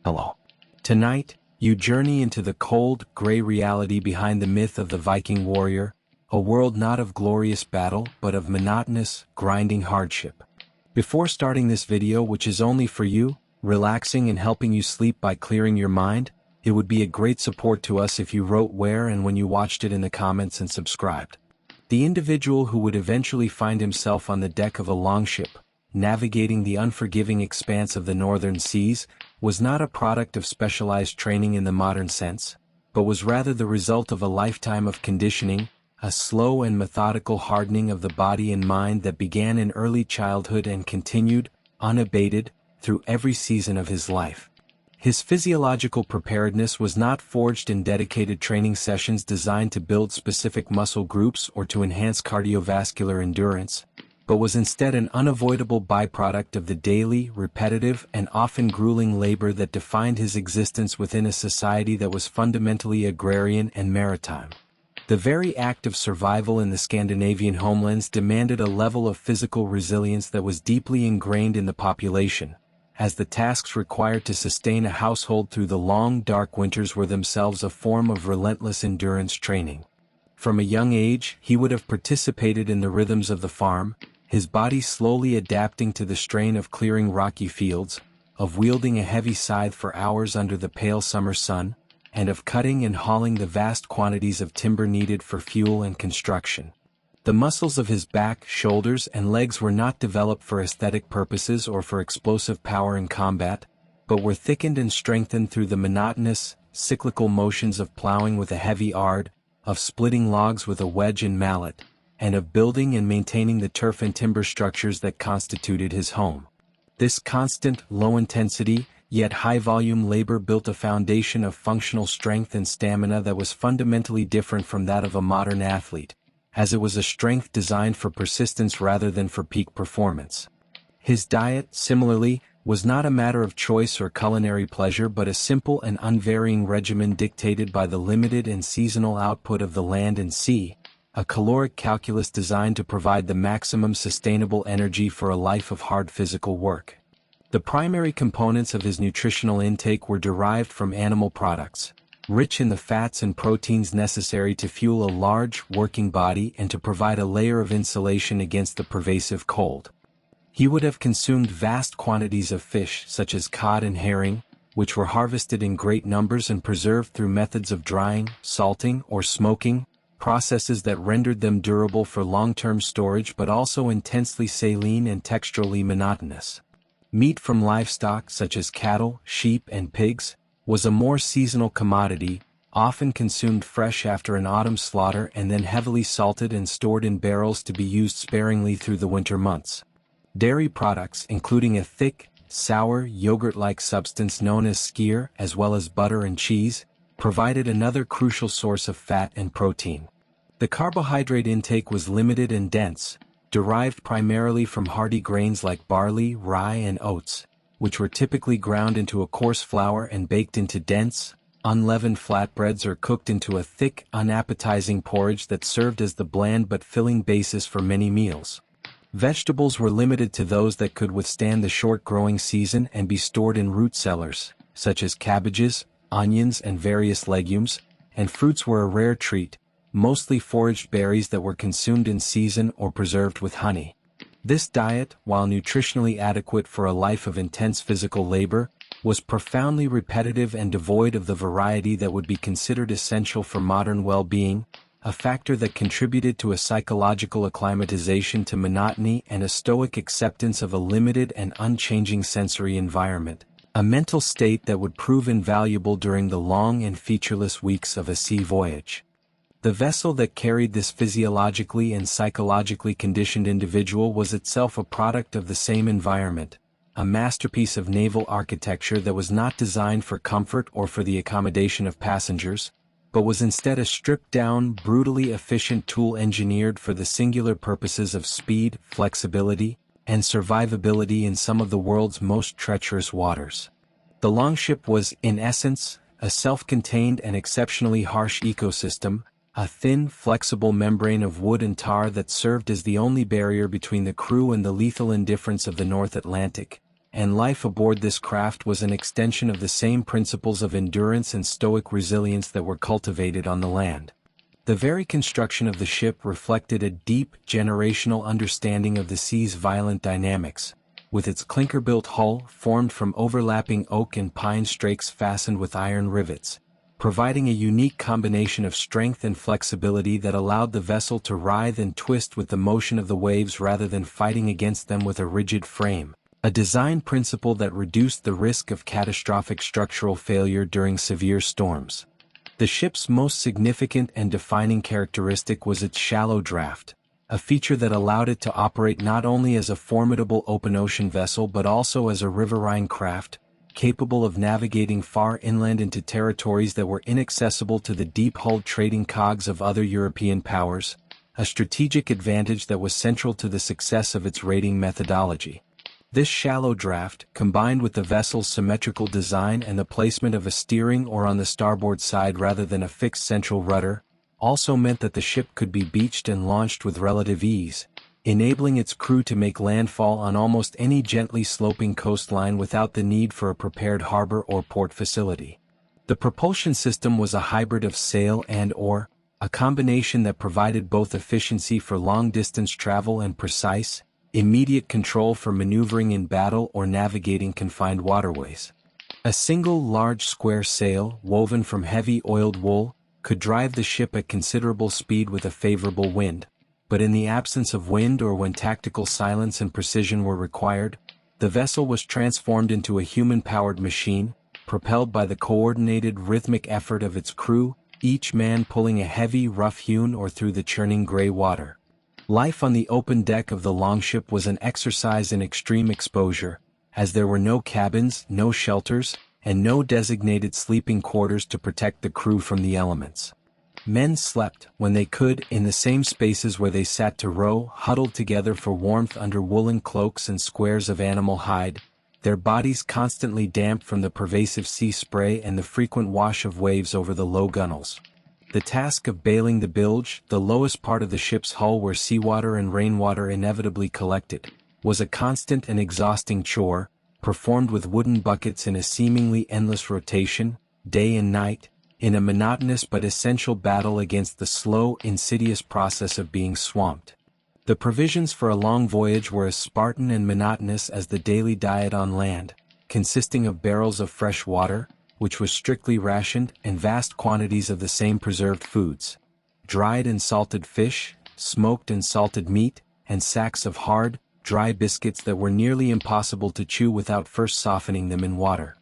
Hello. Tonight, you journey into the cold, gray reality behind the myth of the Viking warrior, a world not of glorious battle but of monotonous, grinding hardship. Before starting this video, which is only for you, relaxing and helping you sleep by clearing your mind, it would be a great support to us if you wrote where and when you watched it in the comments and subscribed. The individual who would eventually find himself on the deck of a longship, navigating the unforgiving expanse of the northern seas, was not a product of specialized training in the modern sense, but was rather the result of a lifetime of conditioning, a slow and methodical hardening of the body and mind that began in early childhood and continued, unabated, through every season of his life. His physiological preparedness was not forged in dedicated training sessions designed to build specific muscle groups or to enhance cardiovascular endurance, but was instead an unavoidable byproduct of the daily, repetitive, and often grueling labor that defined his existence within a society that was fundamentally agrarian and maritime. The very act of survival in the Scandinavian homelands demanded a level of physical resilience that was deeply ingrained in the population, as the tasks required to sustain a household through the long, dark winters were themselves a form of relentless endurance training. From a young age, he would have participated in the rhythms of the farm, his body slowly adapting to the strain of clearing rocky fields, of wielding a heavy scythe for hours under the pale summer sun, and of cutting and hauling the vast quantities of timber needed for fuel and construction. The muscles of his back, shoulders, and legs were not developed for aesthetic purposes or for explosive power in combat, but were thickened and strengthened through the monotonous, cyclical motions of plowing with a heavy ard, of splitting logs with a wedge and mallet, and of building and maintaining the turf and timber structures that constituted his home. This constant, low-intensity, yet high-volume labor built a foundation of functional strength and stamina that was fundamentally different from that of a modern athlete, as it was a strength designed for persistence rather than for peak performance. His diet, similarly, was not a matter of choice or culinary pleasure but a simple and unvarying regimen dictated by the limited and seasonal output of the land and sea, a caloric calculus designed to provide the maximum sustainable energy for a life of hard physical work. The primary components of his nutritional intake were derived from animal products, rich in the fats and proteins necessary to fuel a large, working body and to provide a layer of insulation against the pervasive cold. He would have consumed vast quantities of fish such as cod and herring, which were harvested in great numbers and preserved through methods of drying, salting, or smoking, processes that rendered them durable for long-term storage but also intensely saline and texturally monotonous. Meat from livestock such as cattle, sheep, and pigs was a more seasonal commodity, often consumed fresh after an autumn slaughter and then heavily salted and stored in barrels to be used sparingly through the winter months. Dairy products, including a thick, sour, yogurt-like substance known as skyr, as well as butter and cheese, provided another crucial source of fat and protein. The carbohydrate intake was limited and dense, derived primarily from hearty grains like barley, rye, and oats, which were typically ground into a coarse flour and baked into dense, unleavened flatbreads or cooked into a thick, unappetizing porridge that served as the bland but filling basis for many meals. Vegetables were limited to those that could withstand the short growing season and be stored in root cellars, such as cabbages, onions, and various legumes, and fruits were a rare treat, mostly foraged berries that were consumed in season or preserved with honey. This diet, while nutritionally adequate for a life of intense physical labor, was profoundly repetitive and devoid of the variety that would be considered essential for modern well-being, a factor that contributed to a psychological acclimatization to monotony and a stoic acceptance of a limited and unchanging sensory environment, a mental state that would prove invaluable during the long and featureless weeks of a sea voyage. The vessel that carried this physiologically and psychologically conditioned individual was itself a product of the same environment, a masterpiece of naval architecture that was not designed for comfort or for the accommodation of passengers, but was instead a stripped-down, brutally efficient tool engineered for the singular purposes of speed, flexibility, and survivability in some of the world's most treacherous waters. The longship was, in essence, a self-contained and exceptionally harsh ecosystem, a thin, flexible membrane of wood and tar that served as the only barrier between the crew and the lethal indifference of the North Atlantic, and life aboard this craft was an extension of the same principles of endurance and stoic resilience that were cultivated on the land. The very construction of the ship reflected a deep, generational understanding of the sea's violent dynamics, with its clinker-built hull formed from overlapping oak and pine strakes fastened with iron rivets, providing a unique combination of strength and flexibility that allowed the vessel to writhe and twist with the motion of the waves rather than fighting against them with a rigid frame, a design principle that reduced the risk of catastrophic structural failure during severe storms. The ship's most significant and defining characteristic was its shallow draft, a feature that allowed it to operate not only as a formidable open-ocean vessel but also as a riverine craft, capable of navigating far inland into territories that were inaccessible to the deep-hulled trading cogs of other European powers, a strategic advantage that was central to the success of its raiding methodology. This shallow draft, combined with the vessel's symmetrical design and the placement of a steering oar on the starboard side rather than a fixed central rudder, also meant that the ship could be beached and launched with relative ease, enabling its crew to make landfall on almost any gently sloping coastline without the need for a prepared harbor or port facility. The propulsion system was a hybrid of sail and oar, a combination that provided both efficiency for long-distance travel and precise, immediate control for maneuvering in battle or navigating confined waterways. A single large square sail, woven from heavy oiled wool, could drive the ship at considerable speed with a favorable wind, but in the absence of wind or when tactical silence and precision were required, the vessel was transformed into a human-powered machine, propelled by the coordinated rhythmic effort of its crew, each man pulling a heavy rough-hewn oar through the churning gray water. Life on the open deck of the longship was an exercise in extreme exposure, as there were no cabins, no shelters, and no designated sleeping quarters to protect the crew from the elements. Men slept, when they could, in the same spaces where they sat to row, huddled together for warmth under woolen cloaks and squares of animal hide, their bodies constantly damp from the pervasive sea spray and the frequent wash of waves over the low gunwales. The task of bailing the bilge, the lowest part of the ship's hull where seawater and rainwater inevitably collected, was a constant and exhausting chore, performed with wooden buckets in a seemingly endless rotation, day and night, in a monotonous but essential battle against the slow, insidious process of being swamped. The provisions for a long voyage were as Spartan and monotonous as the daily diet on land, consisting of barrels of fresh water, which was strictly rationed, and vast quantities of the same preserved foods, dried and salted fish, smoked and salted meat, and sacks of hard, dry biscuits that were nearly impossible to chew without first softening them in water.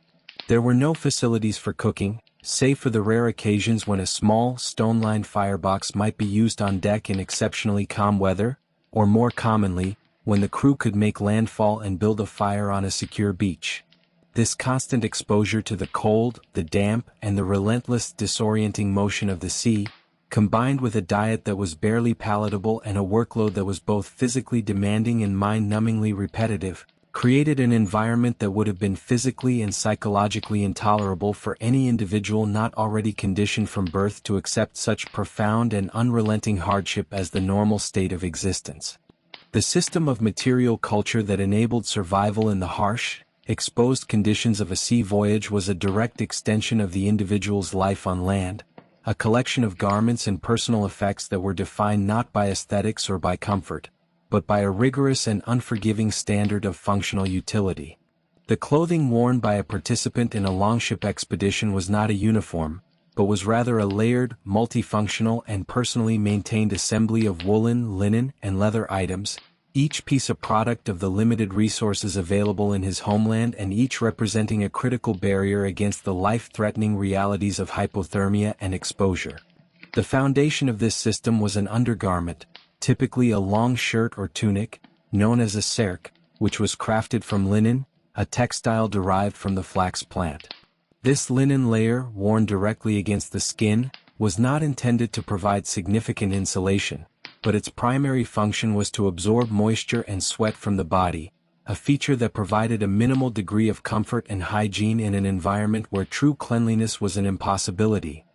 There were no facilities for cooking, save for the rare occasions when a small, stone-lined firebox might be used on deck in exceptionally calm weather, or more commonly, when the crew could make landfall and build a fire on a secure beach. This constant exposure to the cold, the damp, and the relentless, disorienting motion of the sea, combined with a diet that was barely palatable and a workload that was both physically demanding and mind-numbingly repetitive, created an environment that would have been physically and psychologically intolerable for any individual not already conditioned from birth to accept such profound and unrelenting hardship as the normal state of existence. The system of material culture that enabled survival in the harsh, exposed conditions of a sea voyage was a direct extension of the individual's life on land, a collection of garments and personal effects that were defined not by aesthetics or by comfort, but by a rigorous and unforgiving standard of functional utility. The clothing worn by a participant in a longship expedition was not a uniform, but was rather a layered, multifunctional and personally maintained assembly of woolen, linen, and leather items, each piece a product of the limited resources available in his homeland and each representing a critical barrier against the life-threatening realities of hypothermia and exposure. The foundation of this system was an undergarment, typically a long shirt or tunic, known as a serk, which was crafted from linen, a textile derived from the flax plant. This linen layer, worn directly against the skin, was not intended to provide significant insulation, but its primary function was to absorb moisture and sweat from the body, a feature that provided a minimal degree of comfort and hygiene in an environment where true cleanliness was an impossibility.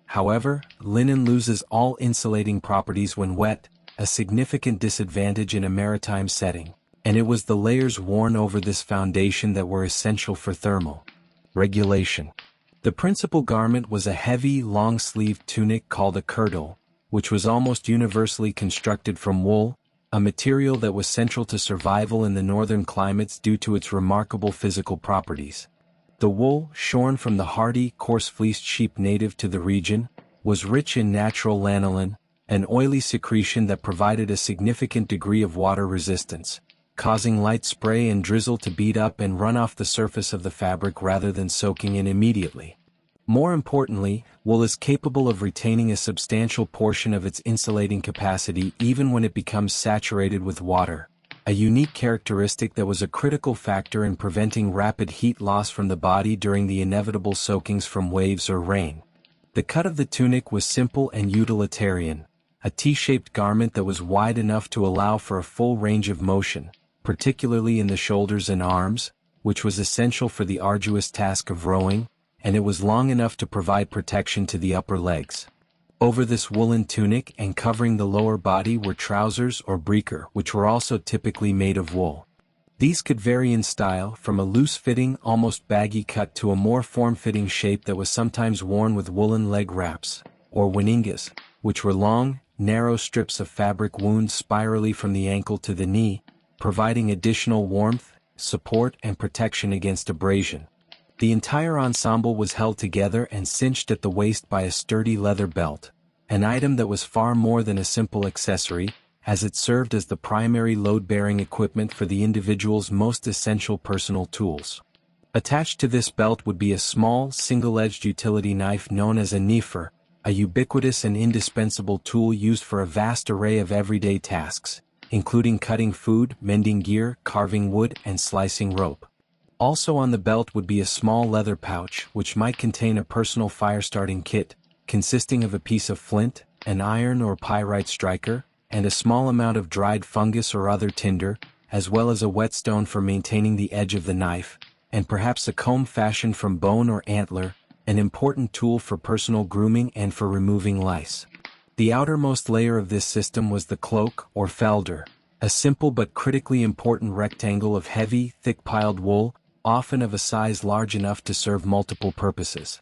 However, linen loses all insulating properties when wet, a significant disadvantage in a maritime setting. and it was the layers worn over this foundation that were essential for thermal regulation. The principal garment was a heavy, long-sleeved tunic called a kirtle, which was almost universally constructed from wool, a material that was central to survival in the northern climates due to its remarkable physical properties. The wool, shorn from the hardy, coarse-fleeced sheep native to the region, was rich in natural lanolin, an oily secretion that provided a significant degree of water resistance, causing light spray and drizzle to beat up and run off the surface of the fabric rather than soaking in immediately. More importantly, wool is capable of retaining a substantial portion of its insulating capacity even when it becomes saturated with water, a unique characteristic that was a critical factor in preventing rapid heat loss from the body during the inevitable soakings from waves or rain. The cut of the tunic was simple and utilitarian, a T-shaped garment that was wide enough to allow for a full range of motion, particularly in the shoulders and arms, which was essential for the arduous task of rowing, and it was long enough to provide protection to the upper legs. Over this woolen tunic and covering the lower body were trousers or breecher, which were also typically made of wool. These could vary in style, from a loose-fitting, almost baggy cut to a more form-fitting shape that was sometimes worn with woolen leg wraps, or winingas, which were long, narrow strips of fabric wound spirally from the ankle to the knee, providing additional warmth, support, and protection against abrasion. The entire ensemble was held together and cinched at the waist by a sturdy leather belt, an item that was far more than a simple accessory, as it served as the primary load-bearing equipment for the individual's most essential personal tools. Attached to this belt would be a small, single-edged utility knife known as a knifer, a ubiquitous and indispensable tool used for a vast array of everyday tasks, including cutting food, mending gear, carving wood, and slicing rope. Also on the belt would be a small leather pouch which might contain a personal fire-starting kit, consisting of a piece of flint, an iron or pyrite striker, and a small amount of dried fungus or other tinder, as well as a whetstone for maintaining the edge of the knife, and perhaps a comb fashioned from bone or antler, an important tool for personal grooming and for removing lice. The outermost layer of this system was the cloak, or felder, a simple but critically important rectangle of heavy, thick-piled wool, often of a size large enough to serve multiple purposes.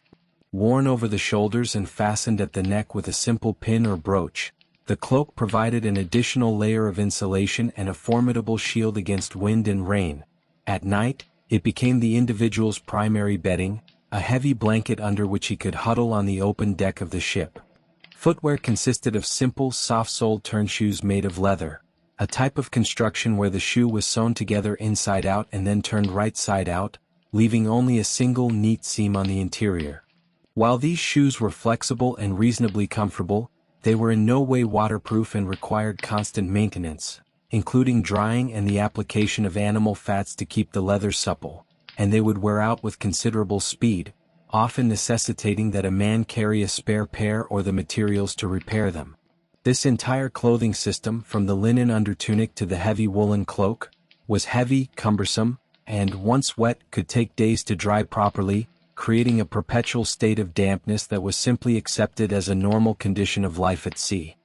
Worn over the shoulders and fastened at the neck with a simple pin or brooch, the cloak provided an additional layer of insulation and a formidable shield against wind and rain. At night, it became the individual's primary bedding, a heavy blanket under which he could huddle on the open deck of the ship. Footwear consisted of simple, soft-soled turnshoes made of leather, a type of construction where the shoe was sewn together inside out and then turned right side out, leaving only a single neat seam on the interior. While these shoes were flexible and reasonably comfortable, they were in no way waterproof and required constant maintenance, including drying and the application of animal fats to keep the leather supple, and they would wear out with considerable speed, often necessitating that a man carry a spare pair or the materials to repair them. This entire clothing system, from the linen undertunic to the heavy woolen cloak, was heavy, cumbersome, and, once wet, could take days to dry properly, creating a perpetual state of dampness that was simply accepted as a normal condition of life at sea.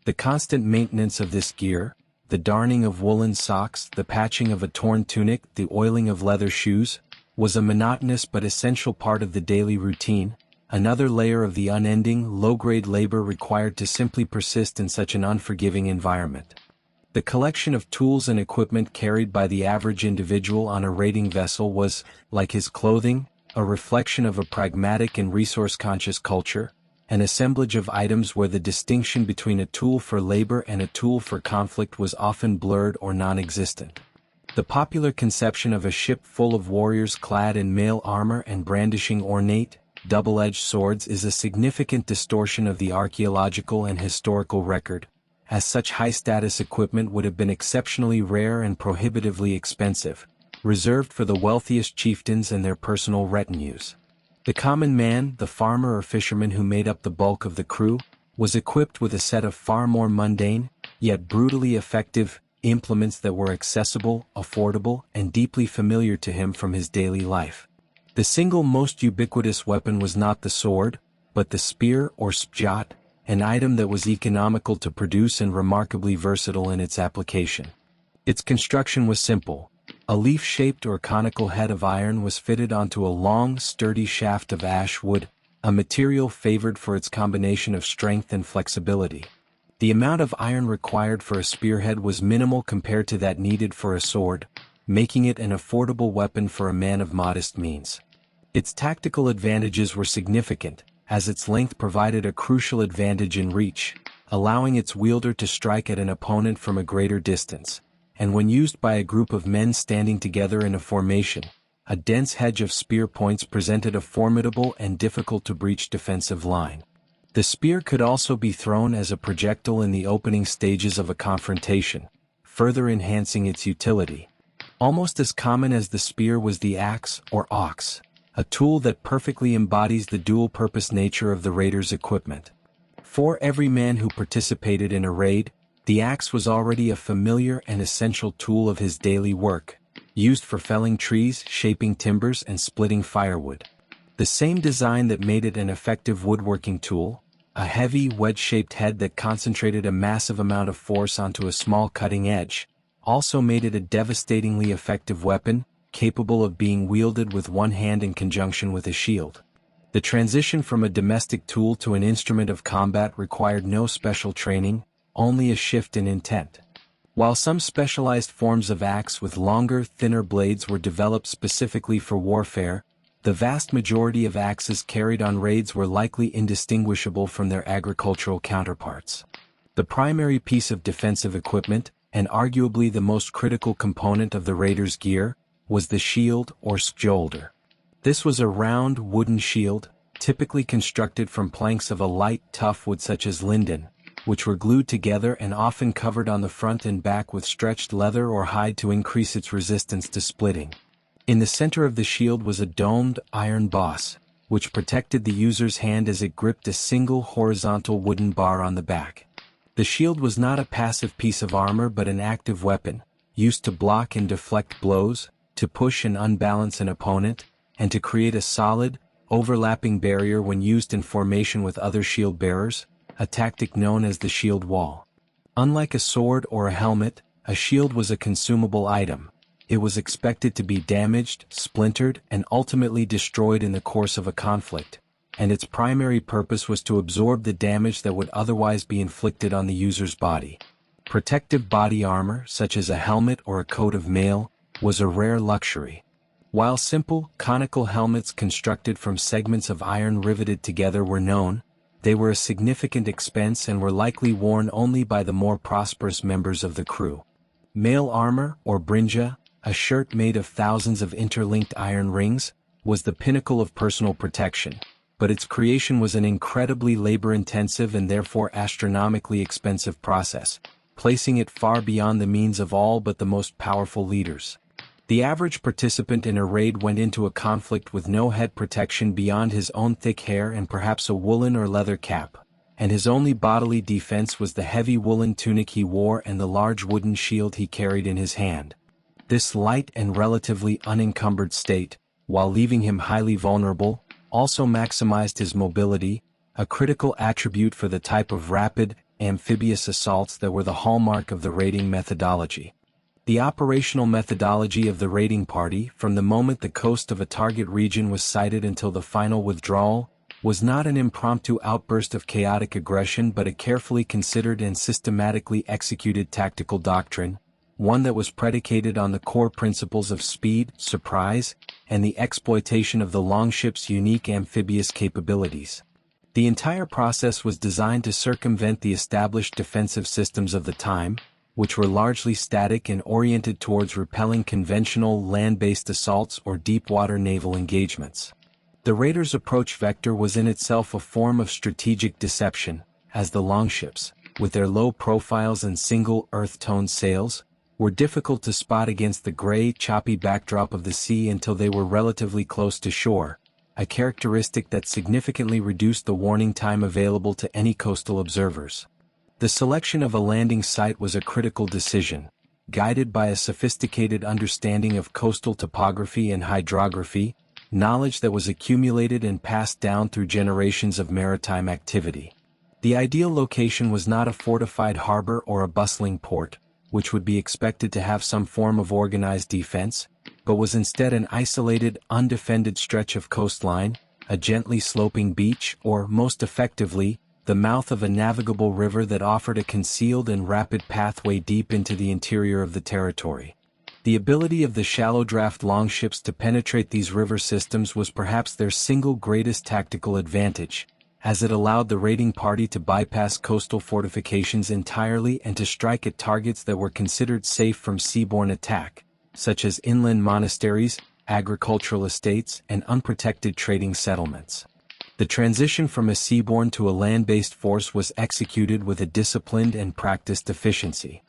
The constant maintenance of this gear, the darning of woolen socks, the patching of a torn tunic, the oiling of leather shoes, was a monotonous but essential part of the daily routine, another layer of the unending, low-grade labor required to simply persist in such an unforgiving environment. The collection of tools and equipment carried by the average individual on a raiding vessel was, like his clothing, a reflection of a pragmatic and resource-conscious culture, an assemblage of items where the distinction between a tool for labor and a tool for conflict was often blurred or non-existent. The popular conception of a ship full of warriors clad in mail armor and brandishing ornate, double-edged swords is a significant distortion of the archaeological and historical record, as such high-status equipment would have been exceptionally rare and prohibitively expensive, reserved for the wealthiest chieftains and their personal retinues. The common man, the farmer or fisherman who made up the bulk of the crew, was equipped with a set of far more mundane, yet brutally effective, implements that were accessible, affordable, and deeply familiar to him from his daily life. The single most ubiquitous weapon was not the sword, but the spear or spjot, an item that was economical to produce and remarkably versatile in its application. Its construction was simple. A leaf-shaped or conical head of iron was fitted onto a long, sturdy shaft of ash wood, a material favored for its combination of strength and flexibility. The amount of iron required for a spearhead was minimal compared to that needed for a sword, making it an affordable weapon for a man of modest means. Its tactical advantages were significant, as its length provided a crucial advantage in reach, allowing its wielder to strike at an opponent from a greater distance. And when used by a group of men standing together in a formation, a dense hedge of spear points presented a formidable and difficult-to-breach defensive line. The spear could also be thrown as a projectile in the opening stages of a confrontation, further enhancing its utility. Almost as common as the spear was the axe or ox, a tool that perfectly embodies the dual-purpose nature of the raider's equipment. For every man who participated in a raid, the axe was already a familiar and essential tool of his daily work, used for felling trees, shaping timbers, and splitting firewood. The same design that made it an effective woodworking tool, a heavy, wedge-shaped head that concentrated a massive amount of force onto a small cutting edge, also made it a devastatingly effective weapon, capable of being wielded with one hand in conjunction with a shield. The transition from a domestic tool to an instrument of combat required no special training, only a shift in intent. While some specialized forms of axe with longer, thinner blades were developed specifically for warfare, the vast majority of axes carried on raids were likely indistinguishable from their agricultural counterparts. The primary piece of defensive equipment, and arguably the most critical component of the raider's gear, was the shield or skjolder. This was a round wooden shield, typically constructed from planks of a light, tough wood such as linden, which were glued together and often covered on the front and back with stretched leather or hide to increase its resistance to splitting. In the center of the shield was a domed iron boss, which protected the user's hand as it gripped a single horizontal wooden bar on the back. The shield was not a passive piece of armor but an active weapon, used to block and deflect blows, to push and unbalance an opponent, and to create a solid, overlapping barrier when used in formation with other shield bearers, a tactic known as the shield wall. Unlike a sword or a helmet, a shield was a consumable item. It was expected to be damaged, splintered, and ultimately destroyed in the course of a conflict, and its primary purpose was to absorb the damage that would otherwise be inflicted on the user's body. Protective body armor, such as a helmet or a coat of mail, was a rare luxury. While simple, conical helmets constructed from segments of iron riveted together were known, they were a significant expense and were likely worn only by the more prosperous members of the crew. Mail armor, or brinja, a shirt made of thousands of interlinked iron rings, was the pinnacle of personal protection, but its creation was an incredibly labor-intensive and therefore astronomically expensive process, placing it far beyond the means of all but the most powerful leaders. The average participant in a raid went into a conflict with no head protection beyond his own thick hair and perhaps a woolen or leather cap, and his only bodily defense was the heavy woolen tunic he wore and the large wooden shield he carried in his hand. This light and relatively unencumbered state, while leaving him highly vulnerable, also maximized his mobility, a critical attribute for the type of rapid, amphibious assaults that were the hallmark of the raiding methodology. The operational methodology of the raiding party, from the moment the coast of a target region was sighted until the final withdrawal, was not an impromptu outburst of chaotic aggression but a carefully considered and systematically executed tactical doctrine, one that was predicated on the core principles of speed, surprise, and the exploitation of the longship's unique amphibious capabilities. The entire process was designed to circumvent the established defensive systems of the time, which were largely static and oriented towards repelling conventional land-based assaults or deep-water naval engagements. The raiders' approach vector was in itself a form of strategic deception, as the longships, with their low profiles and single earth-toned sails, were difficult to spot against the gray, choppy backdrop of the sea until they were relatively close to shore, a characteristic that significantly reduced the warning time available to any coastal observers. The selection of a landing site was a critical decision, guided by a sophisticated understanding of coastal topography and hydrography, knowledge that was accumulated and passed down through generations of maritime activity. The ideal location was not a fortified harbor or a bustling port, which would be expected to have some form of organized defense, but was instead an isolated, undefended stretch of coastline, a gently sloping beach, or, most effectively, the mouth of a navigable river that offered a concealed and rapid pathway deep into the interior of the territory. The ability of the shallow draft longships to penetrate these river systems was perhaps their single greatest tactical advantage, as it allowed the raiding party to bypass coastal fortifications entirely and to strike at targets that were considered safe from seaborne attack, such as inland monasteries, agricultural estates, and unprotected trading settlements. The transition from a seaborne to a land-based force was executed with a disciplined and practiced efficiency.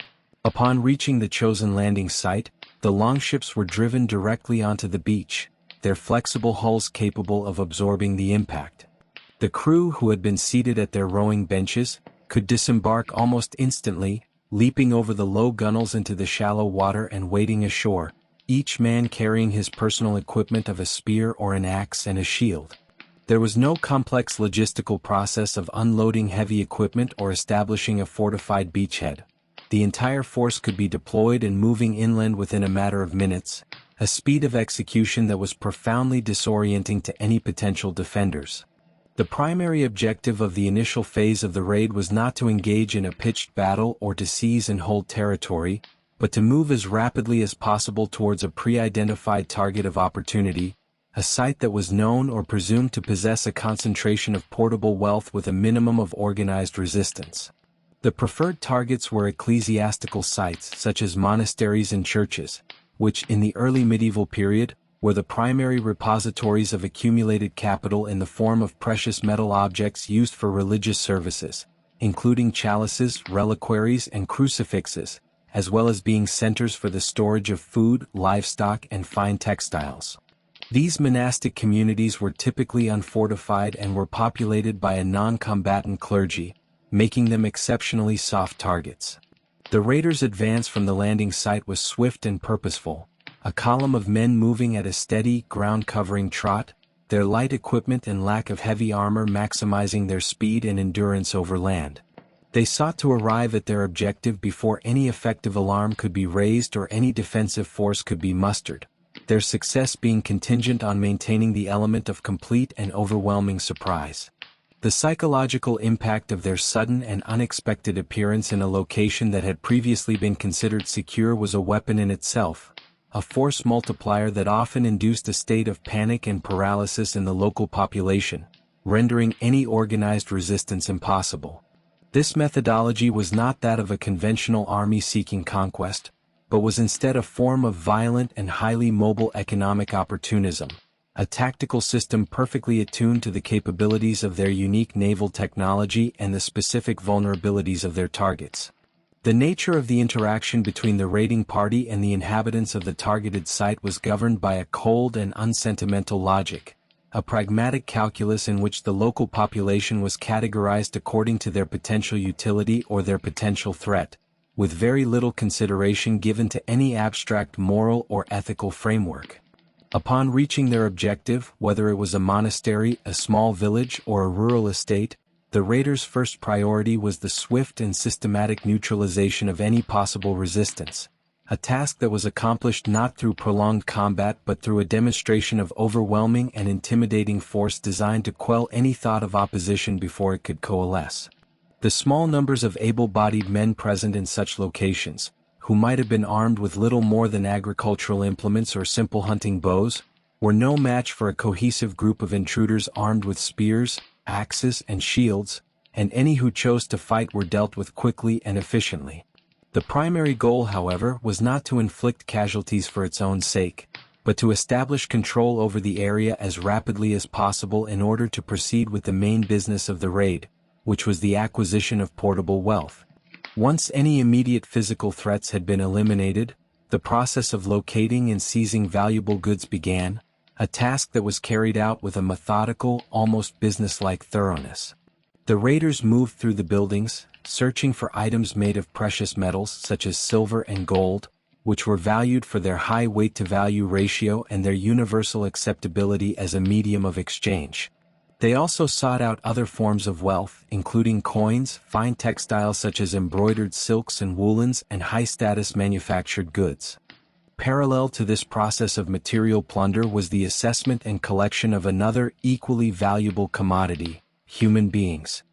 Upon reaching the chosen landing site, the longships were driven directly onto the beach, their flexible hulls capable of absorbing the impact. The crew, who had been seated at their rowing benches, could disembark almost instantly, leaping over the low gunwales into the shallow water and wading ashore, each man carrying his personal equipment of a spear or an axe and a shield. There was no complex logistical process of unloading heavy equipment or establishing a fortified beachhead. The entire force could be deployed and moving inland within a matter of minutes, a speed of execution that was profoundly disorienting to any potential defenders. The primary objective of the initial phase of the raid was not to engage in a pitched battle or to seize and hold territory, but to move as rapidly as possible towards a pre-identified target of opportunity, a site that was known or presumed to possess a concentration of portable wealth with a minimum of organized resistance. The preferred targets were ecclesiastical sites such as monasteries and churches, which in the early medieval period were the primary repositories of accumulated capital in the form of precious metal objects used for religious services, including chalices, reliquaries, and crucifixes, as well as being centers for the storage of food, livestock, and fine textiles. These monastic communities were typically unfortified and were populated by a non-combatant clergy, making them exceptionally soft targets. The raiders' advance from the landing site was swift and purposeful, a column of men moving at a steady, ground-covering trot, their light equipment and lack of heavy armor maximizing their speed and endurance over land. They sought to arrive at their objective before any effective alarm could be raised or any defensive force could be mustered, their success being contingent on maintaining the element of complete and overwhelming surprise. The psychological impact of their sudden and unexpected appearance in a location that had previously been considered secure was a weapon in itself, a force multiplier that often induced a state of panic and paralysis in the local population, rendering any organized resistance impossible. This methodology was not that of a conventional army seeking conquest, but was instead a form of violent and highly mobile economic opportunism, a tactical system perfectly attuned to the capabilities of their unique naval technology and the specific vulnerabilities of their targets. The nature of the interaction between the raiding party and the inhabitants of the targeted site was governed by a cold and unsentimental logic, a pragmatic calculus in which the local population was categorized according to their potential utility or their potential threat, with very little consideration given to any abstract moral or ethical framework. Upon reaching their objective, whether it was a monastery, a small village, or a rural estate, the raiders' first priority was the swift and systematic neutralization of any possible resistance, a task that was accomplished not through prolonged combat but through a demonstration of overwhelming and intimidating force designed to quell any thought of opposition before it could coalesce. The small numbers of able-bodied men present in such locations, who might have been armed with little more than agricultural implements or simple hunting bows, were no match for a cohesive group of intruders armed with spears, axes, and shields, and any who chose to fight were dealt with quickly and efficiently. The primary goal, however, was not to inflict casualties for its own sake, but to establish control over the area as rapidly as possible in order to proceed with the main business of the raid, which was the acquisition of portable wealth. Once any immediate physical threats had been eliminated, the process of locating and seizing valuable goods began, a task that was carried out with a methodical, almost business-like thoroughness. The raiders moved through the buildings, searching for items made of precious metals such as silver and gold, which were valued for their high weight-to-value ratio and their universal acceptability as a medium of exchange. They also sought out other forms of wealth, including coins, fine textiles such as embroidered silks and woolens, and high-status manufactured goods. Parallel to this process of material plunder was the assessment and collection of another equally valuable commodity: human beings.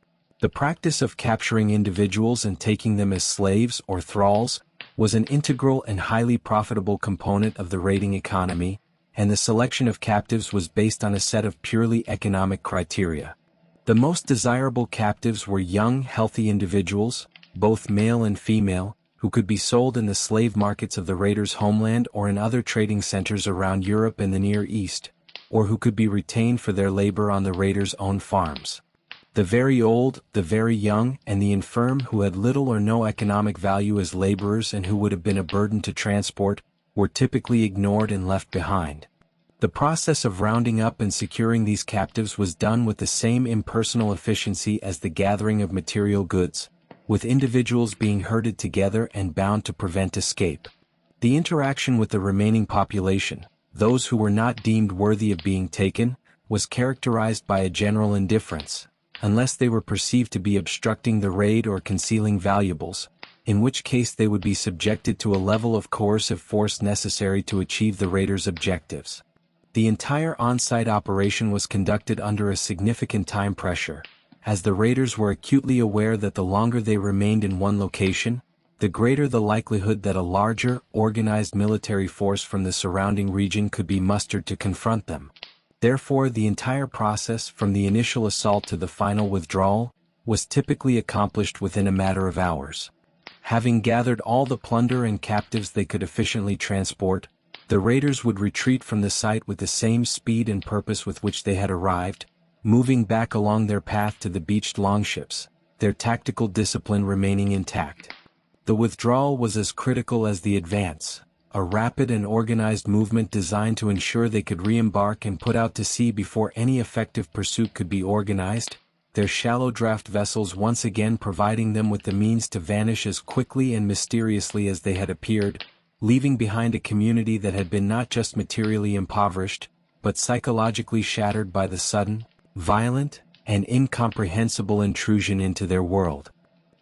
The practice of capturing individuals and taking them as slaves or thralls was an integral and highly profitable component of the raiding economy, and the selection of captives was based on a set of purely economic criteria. The most desirable captives were young, healthy individuals, both male and female, who could be sold in the slave markets of the raiders' homeland or in other trading centers around Europe and the Near East, or who could be retained for their labor on the raiders' own farms. The very old, the very young, and the infirm who had little or no economic value as laborers and who would have been a burden to transport, were typically ignored and left behind. The process of rounding up and securing these captives was done with the same impersonal efficiency as the gathering of material goods, with individuals being herded together and bound to prevent escape. The interaction with the remaining population, those who were not deemed worthy of being taken, was characterized by a general indifference, unless they were perceived to be obstructing the raid or concealing valuables, in which case they would be subjected to a level of coercive force necessary to achieve the raiders' objectives. The entire on-site operation was conducted under a significant time pressure, as the raiders were acutely aware that the longer they remained in one location, the greater the likelihood that a larger, organized military force from the surrounding region could be mustered to confront them. Therefore, the entire process, from the initial assault to the final withdrawal, was typically accomplished within a matter of hours. Having gathered all the plunder and captives they could efficiently transport, the raiders would retreat from the site with the same speed and purpose with which they had arrived, moving back along their path to the beached longships, their tactical discipline remaining intact. The withdrawal was as critical as the advance, a rapid and organized movement designed to ensure they could re-embark and put out to sea before any effective pursuit could be organized, their shallow draft vessels once again providing them with the means to vanish as quickly and mysteriously as they had appeared, leaving behind a community that had been not just materially impoverished, but psychologically shattered by the sudden, violent, and incomprehensible intrusion into their world.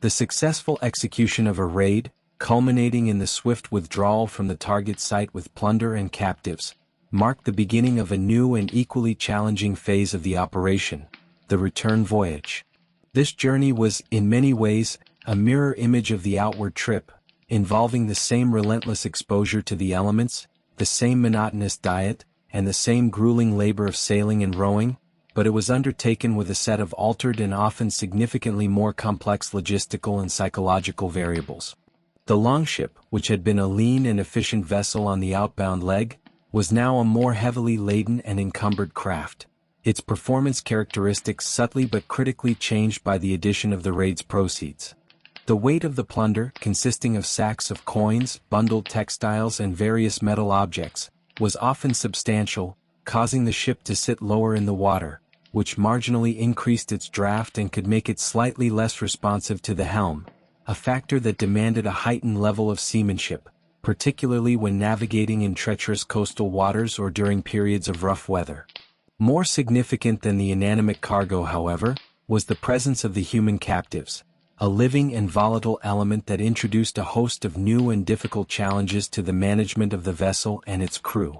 The successful execution of a raid, culminating in the swift withdrawal from the target site with plunder and captives, marked the beginning of a new and equally challenging phase of the operation, the return voyage. This journey was, in many ways, a mirror image of the outward trip, involving the same relentless exposure to the elements, the same monotonous diet, and the same grueling labor of sailing and rowing, but it was undertaken with a set of altered and often significantly more complex logistical and psychological variables. The longship, which had been a lean and efficient vessel on the outbound leg, was now a more heavily laden and encumbered craft, its performance characteristics subtly but critically changed by the addition of the raid's proceeds. The weight of the plunder, consisting of sacks of coins, bundled textiles and various metal objects, was often substantial, causing the ship to sit lower in the water, which marginally increased its draft and could make it slightly less responsive to the helm, a factor that demanded a heightened level of seamanship, particularly when navigating in treacherous coastal waters or during periods of rough weather. More significant than the inanimate cargo, however, was the presence of the human captives, a living and volatile element that introduced a host of new and difficult challenges to the management of the vessel and its crew.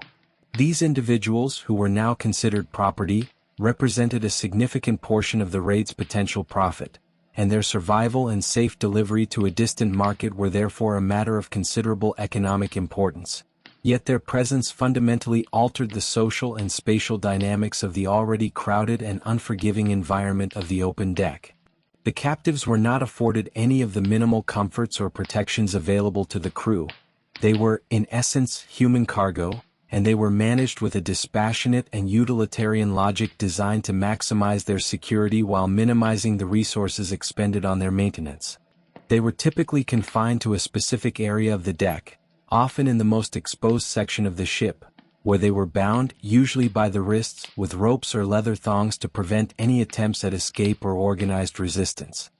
These individuals, who were now considered property, represented a significant portion of the raid's potential profit, and their survival and safe delivery to a distant market were therefore a matter of considerable economic importance. Yet their presence fundamentally altered the social and spatial dynamics of the already crowded and unforgiving environment of the open deck. The captives were not afforded any of the minimal comforts or protections available to the crew. They were, in essence, human cargo, and they were managed with a dispassionate and utilitarian logic designed to maximize their security while minimizing the resources expended on their maintenance. They were typically confined to a specific area of the deck, often in the most exposed section of the ship, where they were bound, usually by the wrists, with ropes or leather thongs to prevent any attempts at escape or organized resistance.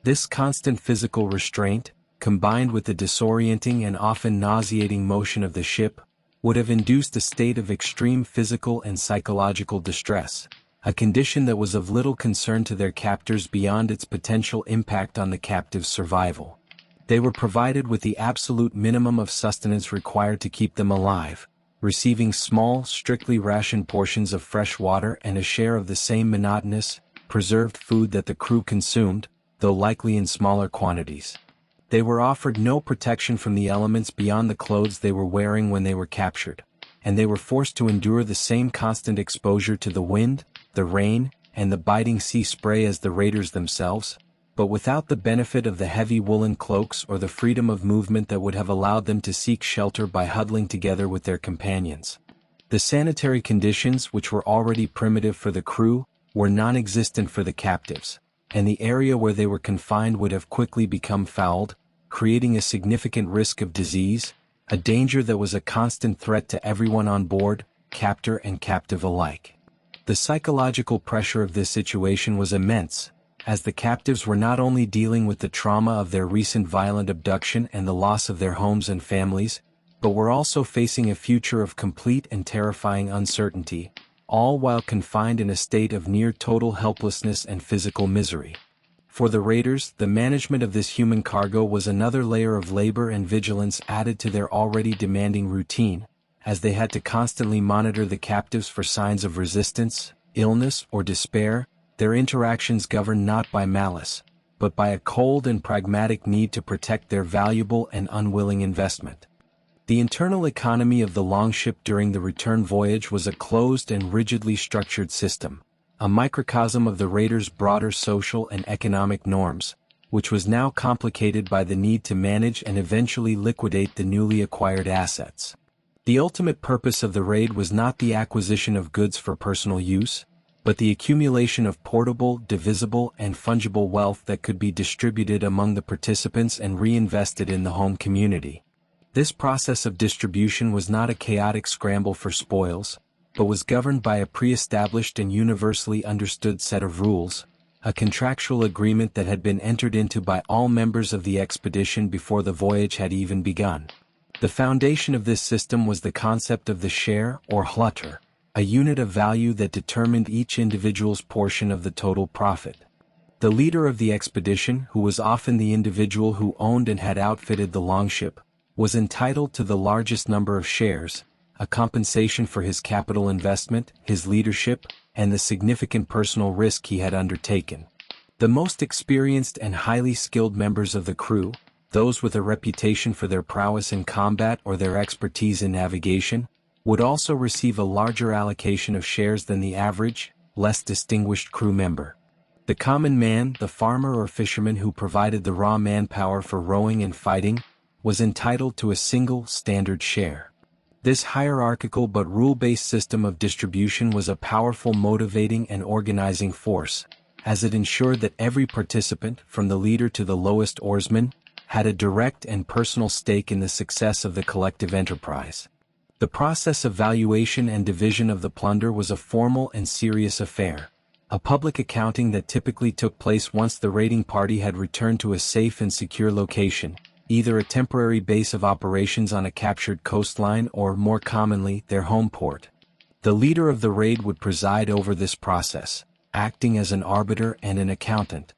This constant physical restraint, combined with the disorienting and often nauseating motion of the ship, would have induced a state of extreme physical and psychological distress, a condition that was of little concern to their captors beyond its potential impact on the captive's survival. They were provided with the absolute minimum of sustenance required to keep them alive, receiving small, strictly rationed portions of fresh water and a share of the same monotonous, preserved food that the crew consumed, though likely in smaller quantities. They were offered no protection from the elements beyond the clothes they were wearing when they were captured, and they were forced to endure the same constant exposure to the wind, the rain, and the biting sea spray as the raiders themselves, but without the benefit of the heavy woolen cloaks or the freedom of movement that would have allowed them to seek shelter by huddling together with their companions. The sanitary conditions, which were already primitive for the crew, were non-existent for the captives, and the area where they were confined would have quickly become fouled, creating a significant risk of disease, a danger that was a constant threat to everyone on board, captor and captive alike. The psychological pressure of this situation was immense, as the captives were not only dealing with the trauma of their recent violent abduction and the loss of their homes and families, but were also facing a future of complete and terrifying uncertainty, all while confined in a state of near total helplessness and physical misery. For the raiders, the management of this human cargo was another layer of labor and vigilance added to their already demanding routine, as they had to constantly monitor the captives for signs of resistance, illness, or despair, their interactions governed not by malice, but by a cold and pragmatic need to protect their valuable and unwilling investment. The internal economy of the longship during the return voyage was a closed and rigidly structured system, a microcosm of the raiders' broader social and economic norms, which was now complicated by the need to manage and eventually liquidate the newly acquired assets. The ultimate purpose of the raid was not the acquisition of goods for personal use, but the accumulation of portable, divisible, and fungible wealth that could be distributed among the participants and reinvested in the home community. This process of distribution was not a chaotic scramble for spoils, but was governed by a pre-established and universally understood set of rules, a contractual agreement that had been entered into by all members of the expedition before the voyage had even begun. The foundation of this system was the concept of the share or hlutter, a unit of value that determined each individual's portion of the total profit. The leader of the expedition, who was often the individual who owned and had outfitted the longship, was entitled to the largest number of shares, a compensation for his capital investment, his leadership, and the significant personal risk he had undertaken. The most experienced and highly skilled members of the crew, those with a reputation for their prowess in combat or their expertise in navigation, would also receive a larger allocation of shares than the average, less distinguished crew member. The common man, the farmer or fisherman who provided the raw manpower for rowing and fighting, was entitled to a single standard share. This hierarchical but rule-based system of distribution was a powerful motivating and organizing force, as it ensured that every participant, from the leader to the lowest oarsman, had a direct and personal stake in the success of the collective enterprise. The process of valuation and division of the plunder was a formal and serious affair, a public accounting that typically took place once the raiding party had returned to a safe and secure location, either a temporary base of operations on a captured coastline or, more commonly, their home port. The leader of the raid would preside over this process, acting as an arbiter and an accountant.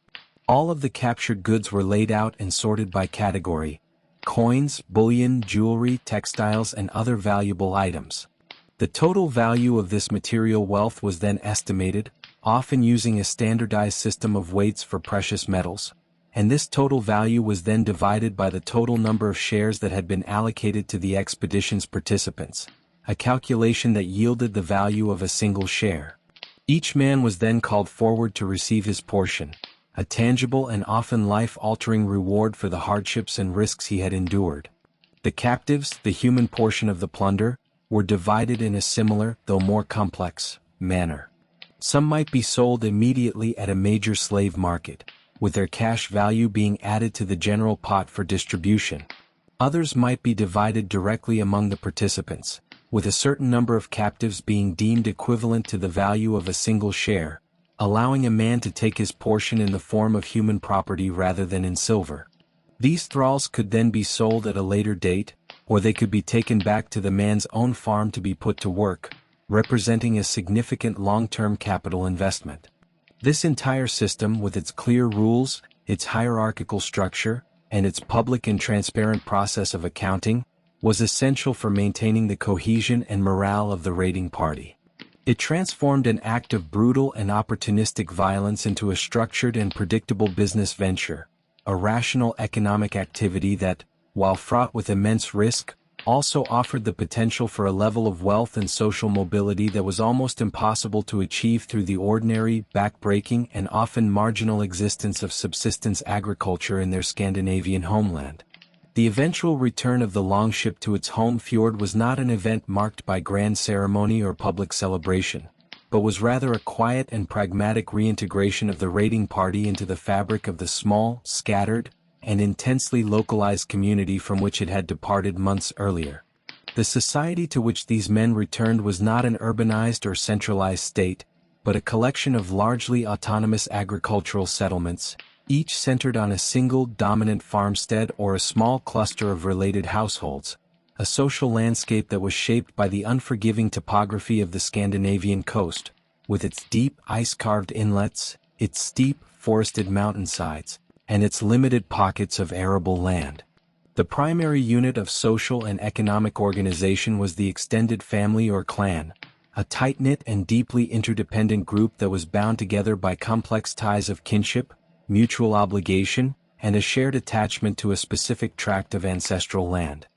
All of the captured goods were laid out and sorted by category: coins, bullion, jewelry, textiles, and other valuable items. The total value of this material wealth was then estimated, often using a standardized system of weights for precious metals, and this total value was then divided by the total number of shares that had been allocated to the expedition's participants, a calculation that yielded the value of a single share. Each man was then called forward to receive his portion, a tangible and often life-altering reward for the hardships and risks he had endured. The captives, the human portion of the plunder, were divided in a similar, though more complex, manner. Some might be sold immediately at a major slave market, with their cash value being added to the general pot for distribution. Others might be divided directly among the participants, with a certain number of captives being deemed equivalent to the value of a single share, allowing a man to take his portion in the form of human property rather than in silver. These thralls could then be sold at a later date, or they could be taken back to the man's own farm to be put to work, representing a significant long-term capital investment. This entire system, with its clear rules, its hierarchical structure, and its public and transparent process of accounting, was essential for maintaining the cohesion and morale of the raiding party. It transformed an act of brutal and opportunistic violence into a structured and predictable business venture, a rational economic activity that, while fraught with immense risk, also offered the potential for a level of wealth and social mobility that was almost impossible to achieve through the ordinary, back-breaking and often marginal existence of subsistence agriculture in their Scandinavian homeland. The eventual return of the longship to its home fjord was not an event marked by grand ceremony or public celebration, but was rather a quiet and pragmatic reintegration of the raiding party into the fabric of the small, scattered, and intensely localized community from which it had departed months earlier. The society to which these men returned was not an urbanized or centralized state, but a collection of largely autonomous agricultural settlements, each centered on a single dominant farmstead or a small cluster of related households, a social landscape that was shaped by the unforgiving topography of the Scandinavian coast, with its deep ice-carved inlets, its steep, forested mountainsides, and its limited pockets of arable land. The primary unit of social and economic organization was the extended family or clan, a tight-knit and deeply interdependent group that was bound together by complex ties of kinship, mutual obligation, and a shared attachment to a specific tract of ancestral land.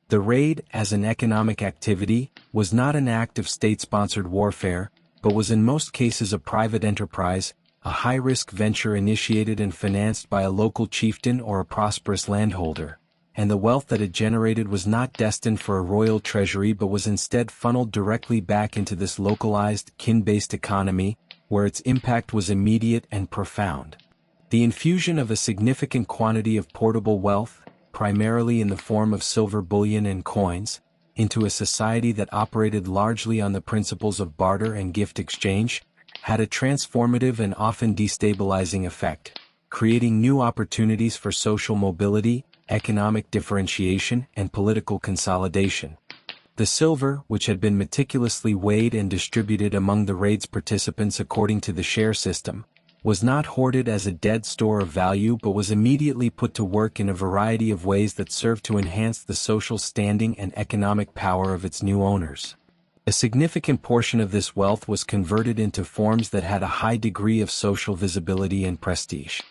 The raid, as an economic activity, was not an act of state-sponsored warfare, but was in most cases a private enterprise, a high-risk venture initiated and financed by a local chieftain or a prosperous landholder, and the wealth that it generated was not destined for a royal treasury but was instead funneled directly back into this localized, kin-based economy, where its impact was immediate and profound. The infusion of a significant quantity of portable wealth, primarily in the form of silver bullion and coins, into a society that operated largely on the principles of barter and gift exchange, had a transformative and often destabilizing effect, creating new opportunities for social mobility, economic differentiation, and political consolidation. The silver, which had been meticulously weighed and distributed among the raid's participants according to the share system, was not hoarded as a dead store of value but was immediately put to work in a variety of ways that served to enhance the social standing and economic power of its new owners. A significant portion of this wealth was converted into forms that had a high degree of social visibility and prestige.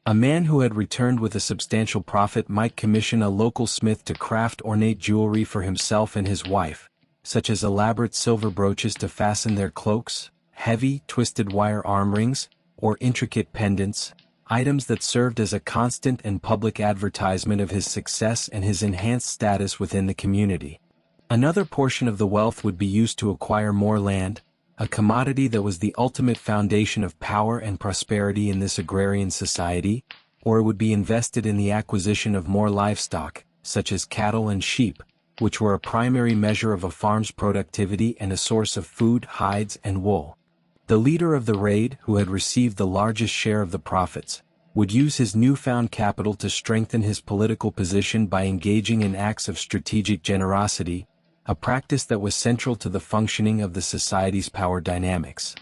A man who had returned with a substantial profit might commission a local smith to craft ornate jewelry for himself and his wife, such as elaborate silver brooches to fasten their cloaks, heavy, twisted wire arm rings, or intricate pendants, items that served as a constant and public advertisement of his success and his enhanced status within the community. Another portion of the wealth would be used to acquire more land, a commodity that was the ultimate foundation of power and prosperity in this agrarian society, or it would be invested in the acquisition of more livestock, such as cattle and sheep, which were a primary measure of a farm's productivity and a source of food, hides, and wool. The leader of the raid, who had received the largest share of the profits, would use his newfound capital to strengthen his political position by engaging in acts of strategic generosity, a practice that was central to the functioning of the society's power dynamics.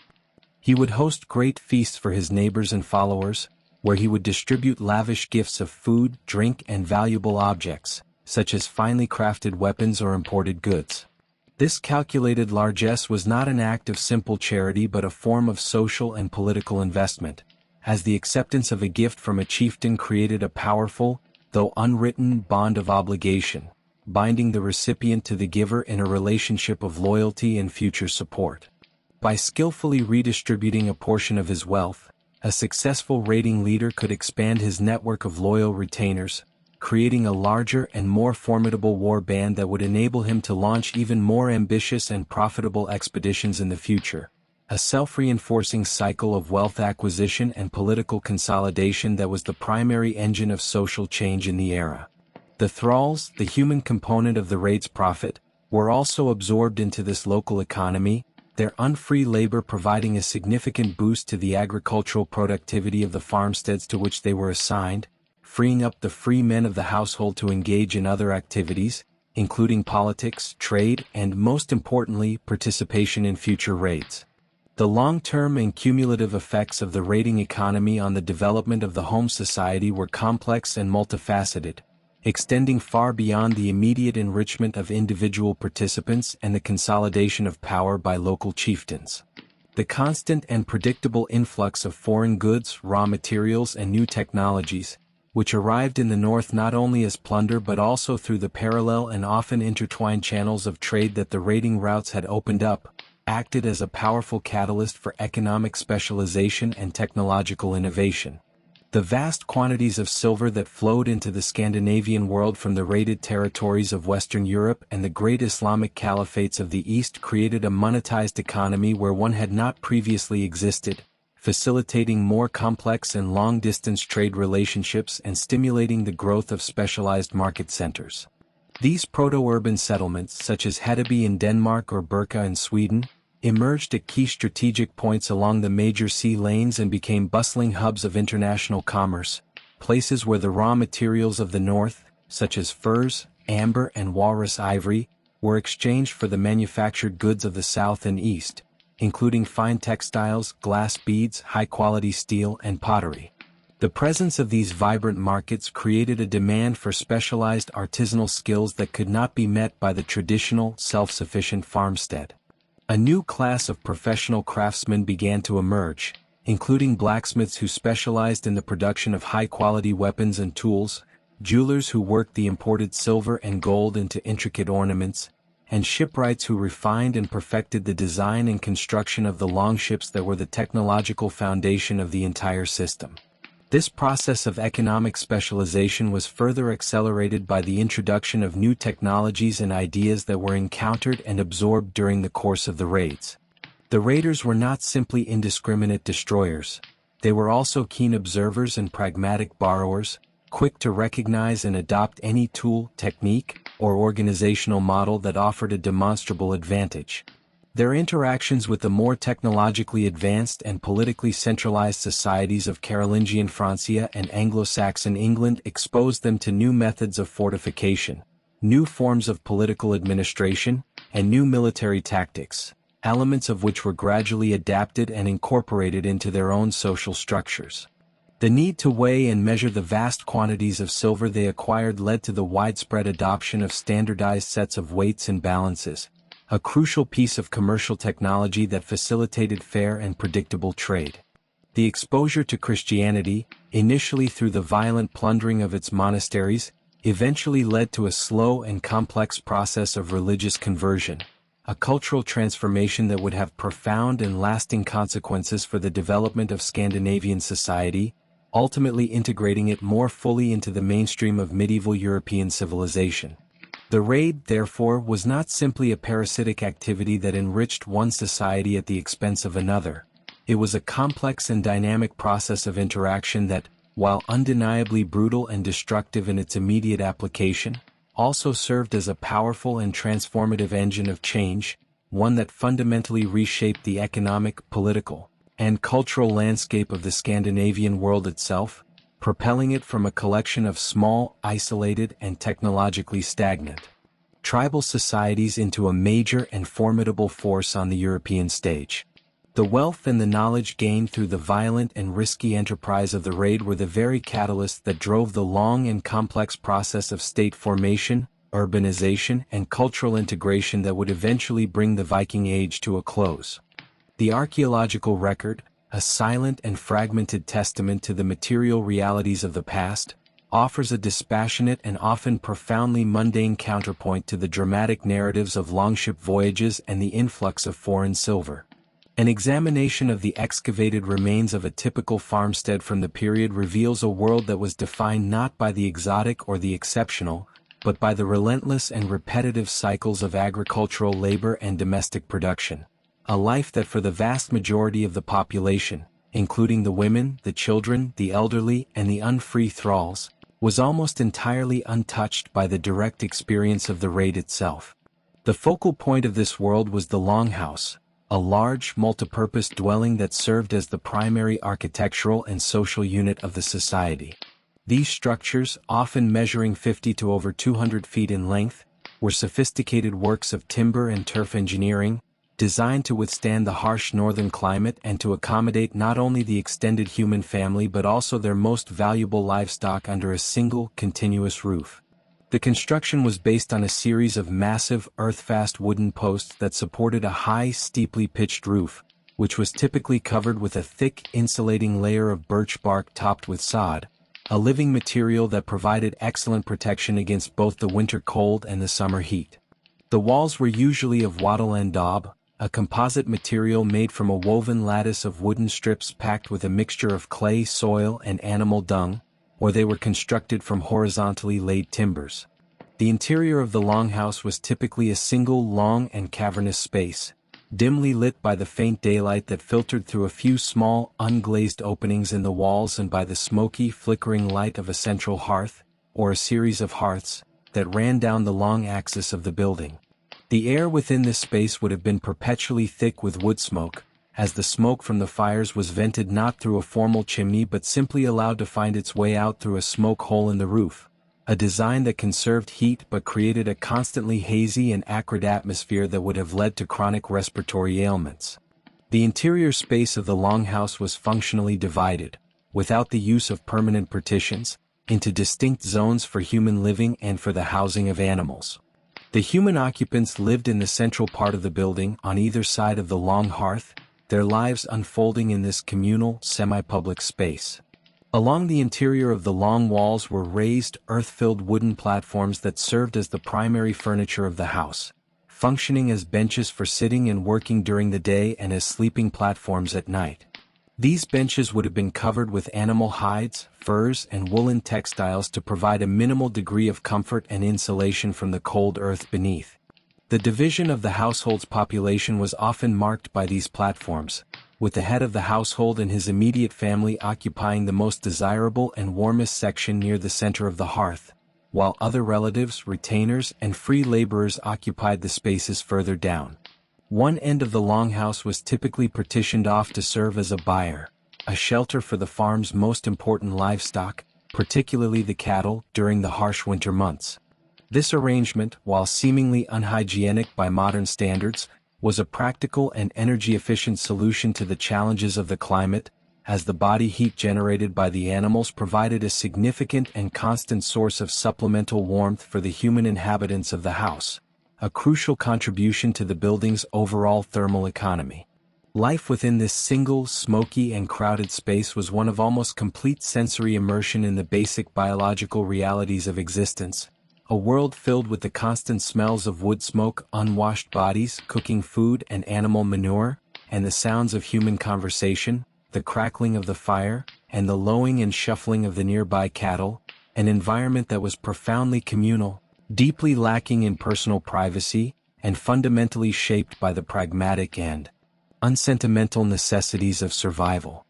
He would host great feasts for his neighbors and followers, where he would distribute lavish gifts of food, drink, and valuable objects, such as finely crafted weapons or imported goods. This calculated largesse was not an act of simple charity but a form of social and political investment, as the acceptance of a gift from a chieftain created a powerful, though unwritten, bond of obligation, binding the recipient to the giver in a relationship of loyalty and future support. By skillfully redistributing a portion of his wealth, a successful raiding leader could expand his network of loyal retainers, creating a larger and more formidable war band that would enable him to launch even more ambitious and profitable expeditions in the future, a self-reinforcing cycle of wealth acquisition and political consolidation that was the primary engine of social change in the era. The thralls, the human component of the raid's profit, were also absorbed into this local economy, their unfree labor providing a significant boost to the agricultural productivity of the farmsteads to which they were assigned, freeing up the free men of the household to engage in other activities, including politics, trade, and most importantly, participation in future raids. The long-term and cumulative effects of the raiding economy on the development of the home society were complex and multifaceted, extending far beyond the immediate enrichment of individual participants and the consolidation of power by local chieftains. The constant and predictable influx of foreign goods, raw materials, and new technologies, which arrived in the north not only as plunder but also through the parallel and often intertwined channels of trade that the raiding routes had opened up, acted as a powerful catalyst for economic specialization and technological innovation. The vast quantities of silver that flowed into the Scandinavian world from the raided territories of Western Europe and the great Islamic caliphates of the East created a monetized economy where one had not previously existed, facilitating more complex and long-distance trade relationships and stimulating the growth of specialized market centers. These proto-urban settlements, such as Hedeby in Denmark or Birka in Sweden, emerged at key strategic points along the major sea lanes and became bustling hubs of international commerce, places where the raw materials of the north, such as furs, amber and walrus ivory, were exchanged for the manufactured goods of the south and east, including fine textiles, glass beads, high-quality steel, and pottery. The presence of these vibrant markets created a demand for specialized artisanal skills that could not be met by the traditional, self-sufficient farmstead. A new class of professional craftsmen began to emerge, including blacksmiths who specialized in the production of high-quality weapons and tools, jewelers who worked the imported silver and gold into intricate ornaments, and shipwrights who refined and perfected the design and construction of the longships that were the technological foundation of the entire system. This process of economic specialization was further accelerated by the introduction of new technologies and ideas that were encountered and absorbed during the course of the raids. The raiders were not simply indiscriminate destroyers, they were also keen observers and pragmatic borrowers, quick to recognize and adopt any tool, technique, or organizational model that offered a demonstrable advantage. Their interactions with the more technologically advanced and politically centralized societies of Carolingian Francia and Anglo-Saxon England exposed them to new methods of fortification, new forms of political administration, and new military tactics, elements of which were gradually adapted and incorporated into their own social structures. The need to weigh and measure the vast quantities of silver they acquired led to the widespread adoption of standardized sets of weights and balances, a crucial piece of commercial technology that facilitated fair and predictable trade. The exposure to Christianity, initially through the violent plundering of its monasteries, eventually led to a slow and complex process of religious conversion, a cultural transformation that would have profound and lasting consequences for the development of Scandinavian society, ultimately integrating it more fully into the mainstream of medieval European civilization. The raid, therefore, was not simply a parasitic activity that enriched one society at the expense of another. It was a complex and dynamic process of interaction that, while undeniably brutal and destructive in its immediate application, also served as a powerful and transformative engine of change, one that fundamentally reshaped the economic, political, and cultural landscape of the Scandinavian world itself, propelling it from a collection of small, isolated, and technologically stagnant tribal societies into a major and formidable force on the European stage. The wealth and the knowledge gained through the violent and risky enterprise of the raid were the very catalysts that drove the long and complex process of state formation, urbanization, and cultural integration that would eventually bring the Viking Age to a close. The archaeological record, a silent and fragmented testament to the material realities of the past, offers a dispassionate and often profoundly mundane counterpoint to the dramatic narratives of longship voyages and the influx of foreign silver. An examination of the excavated remains of a typical farmstead from the period reveals a world that was defined not by the exotic or the exceptional, but by the relentless and repetitive cycles of agricultural labor and domestic production. A life that for the vast majority of the population, including the women, the children, the elderly, and the unfree thralls, was almost entirely untouched by the direct experience of the raid itself. The focal point of this world was the longhouse, a large, multipurpose dwelling that served as the primary architectural and social unit of the society. These structures, often measuring 50 to over 200 feet in length, were sophisticated works of timber and turf engineering, designed to withstand the harsh northern climate and to accommodate not only the extended human family but also their most valuable livestock under a single, continuous roof. The construction was based on a series of massive, earth-fast wooden posts that supported a high, steeply pitched roof, which was typically covered with a thick, insulating layer of birch bark topped with sod, a living material that provided excellent protection against both the winter cold and the summer heat. The walls were usually of wattle and daub, a composite material made from a woven lattice of wooden strips packed with a mixture of clay, soil, and animal dung, or they were constructed from horizontally laid timbers. The interior of the longhouse was typically a single long and cavernous space, dimly lit by the faint daylight that filtered through a few small, unglazed openings in the walls and by the smoky, flickering light of a central hearth, or a series of hearths, that ran down the long axis of the building. The air within this space would have been perpetually thick with wood smoke, as the smoke from the fires was vented not through a formal chimney but simply allowed to find its way out through a smoke hole in the roof, a design that conserved heat but created a constantly hazy and acrid atmosphere that would have led to chronic respiratory ailments. The interior space of the longhouse was functionally divided, without the use of permanent partitions, into distinct zones for human living and for the housing of animals. The human occupants lived in the central part of the building on either side of the long hearth, their lives unfolding in this communal, semi-public space. Along the interior of the long walls were raised, earth-filled wooden platforms that served as the primary furniture of the house, functioning as benches for sitting and working during the day and as sleeping platforms at night. These benches would have been covered with animal hides, furs, and woolen textiles to provide a minimal degree of comfort and insulation from the cold earth beneath. The division of the household's population was often marked by these platforms, with the head of the household and his immediate family occupying the most desirable and warmest section near the center of the hearth, while other relatives, retainers, and free laborers occupied the spaces further down. One end of the longhouse was typically partitioned off to serve as a byre, a shelter for the farm's most important livestock, particularly the cattle, during the harsh winter months. This arrangement, while seemingly unhygienic by modern standards, was a practical and energy-efficient solution to the challenges of the climate, as the body heat generated by the animals provided a significant and constant source of supplemental warmth for the human inhabitants of the house, a crucial contribution to the building's overall thermal economy. Life within this single, smoky and crowded space was one of almost complete sensory immersion in the basic biological realities of existence, a world filled with the constant smells of wood smoke, unwashed bodies, cooking food and animal manure, and the sounds of human conversation, the crackling of the fire, and the lowing and shuffling of the nearby cattle, an environment that was profoundly communal, deeply lacking in personal privacy, and fundamentally shaped by the pragmatic and unsentimental necessities of survival.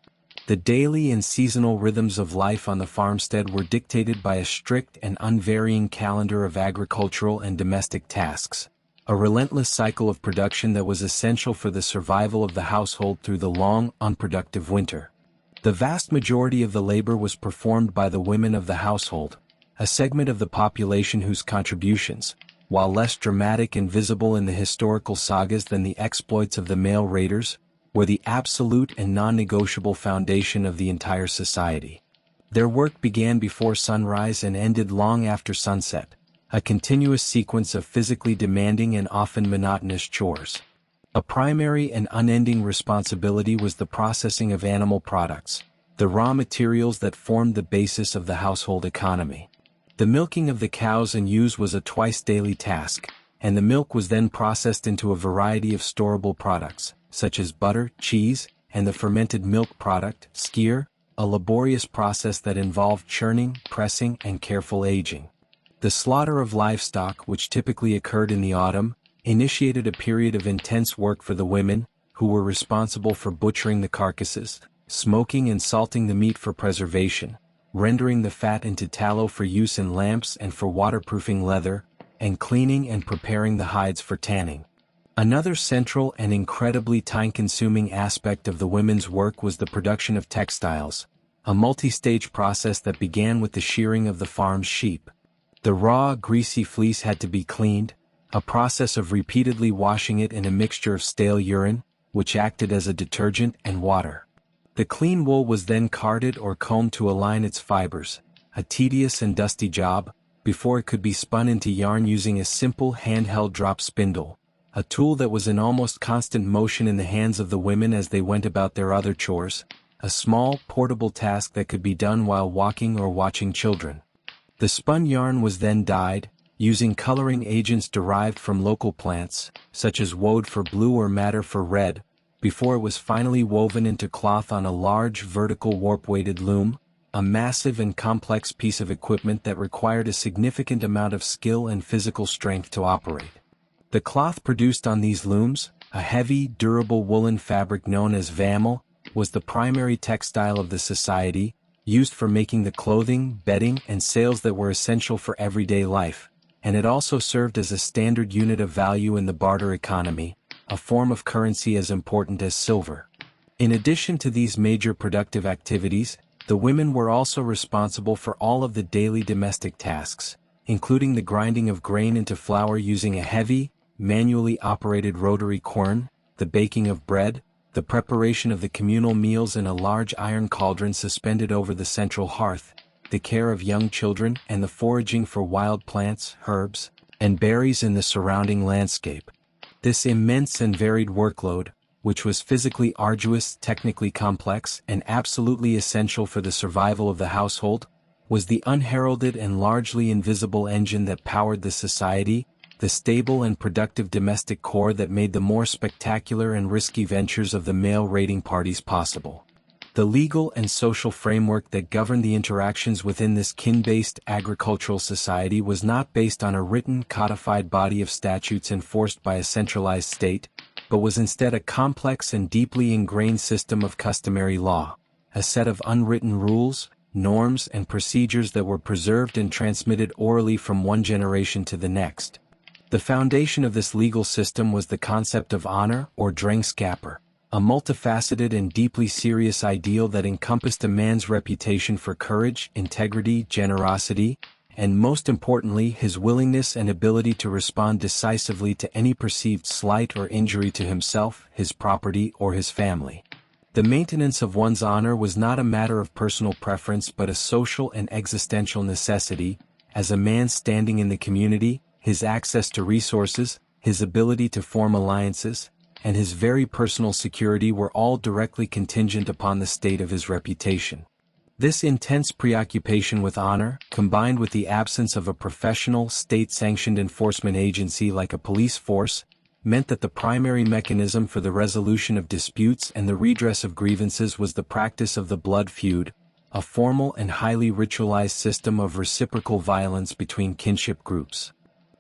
The daily and seasonal rhythms of life on the farmstead were dictated by a strict and unvarying calendar of agricultural and domestic tasks, a relentless cycle of production that was essential for the survival of the household through the long, unproductive winter. The vast majority of the labor was performed by the women of the household, a segment of the population whose contributions, while less dramatic and visible in the historical sagas than the exploits of the male raiders, were the absolute and non-negotiable foundation of the entire society. Their work began before sunrise and ended long after sunset, a continuous sequence of physically demanding and often monotonous chores. A primary and unending responsibility was the processing of animal products, the raw materials that formed the basis of the household economy. The milking of the cows and ewes was a twice-daily task, and the milk was then processed into a variety of storable products, such as butter, cheese, and the fermented milk product, skyr, a laborious process that involved churning, pressing, and careful aging. The slaughter of livestock, which typically occurred in the autumn, initiated a period of intense work for the women, who were responsible for butchering the carcasses, smoking and salting the meat for preservation, rendering the fat into tallow for use in lamps and for waterproofing leather, and cleaning and preparing the hides for tanning. Another central and incredibly time-consuming aspect of the women's work was the production of textiles, a multi-stage process that began with the shearing of the farm's sheep. The raw, greasy fleece had to be cleaned, a process of repeatedly washing it in a mixture of stale urine, which acted as a detergent, and water. The clean wool was then carded or combed to align its fibers, a tedious and dusty job, before it could be spun into yarn using a simple handheld drop spindle, a tool that was in almost constant motion in the hands of the women as they went about their other chores, a small, portable task that could be done while walking or watching children. The spun yarn was then dyed, using coloring agents derived from local plants, such as woad for blue or madder for red, before it was finally woven into cloth on a large vertical warp-weighted loom, a massive and complex piece of equipment that required a significant amount of skill and physical strength to operate. The cloth produced on these looms, a heavy, durable woolen fabric known as vamel, was the primary textile of the society, used for making the clothing, bedding, and sails that were essential for everyday life, and it also served as a standard unit of value in the barter economy, a form of currency as important as silver. In addition to these major productive activities, the women were also responsible for all of the daily domestic tasks, including the grinding of grain into flour using a heavy, manually operated rotary quern, the baking of bread, the preparation of the communal meals in a large iron cauldron suspended over the central hearth, the care of young children, and the foraging for wild plants, herbs, and berries in the surrounding landscape. This immense and varied workload, which was physically arduous, technically complex, and absolutely essential for the survival of the household, was the unheralded and largely invisible engine that powered the society, the stable and productive domestic core that made the more spectacular and risky ventures of the male raiding parties possible. The legal and social framework that governed the interactions within this kin-based agricultural society was not based on a written, codified body of statutes enforced by a centralized state, but was instead a complex and deeply ingrained system of customary law, a set of unwritten rules, norms, and procedures that were preserved and transmitted orally from one generation to the next. The foundation of this legal system was the concept of honor, or drengskaper, a multifaceted and deeply serious ideal that encompassed a man's reputation for courage, integrity, generosity, and most importantly his willingness and ability to respond decisively to any perceived slight or injury to himself, his property, or his family. The maintenance of one's honor was not a matter of personal preference but a social and existential necessity, as a man's standing in the community, his access to resources, his ability to form alliances, and his very personal security were all directly contingent upon the state of his reputation. This intense preoccupation with honor, combined with the absence of a professional, state-sanctioned enforcement agency like a police force, meant that the primary mechanism for the resolution of disputes and the redress of grievances was the practice of the blood feud, a formal and highly ritualized system of reciprocal violence between kinship groups.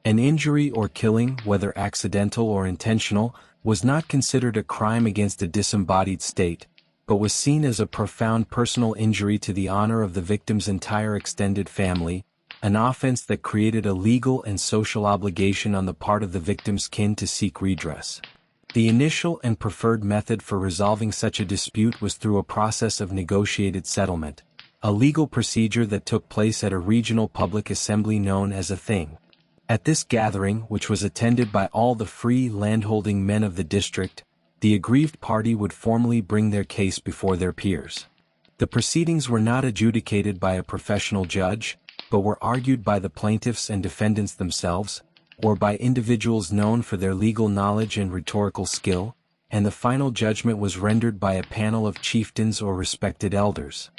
An injury or killing, whether accidental or intentional, was not considered a crime against a disembodied state, but was seen as a profound personal injury to the honor of the victim's entire extended family, an offense that created a legal and social obligation on the part of the victim's kin to seek redress. The initial and preferred method for resolving such a dispute was through a process of negotiated settlement, a legal procedure that took place at a regional public assembly known as a thing. At this gathering, which was attended by all the free landholding men of the district, the aggrieved party would formally bring their case before their peers. The proceedings were not adjudicated by a professional judge, but were argued by the plaintiffs and defendants themselves, or by individuals known for their legal knowledge and rhetorical skill, and the final judgment was rendered by a panel of chieftains or respected elders.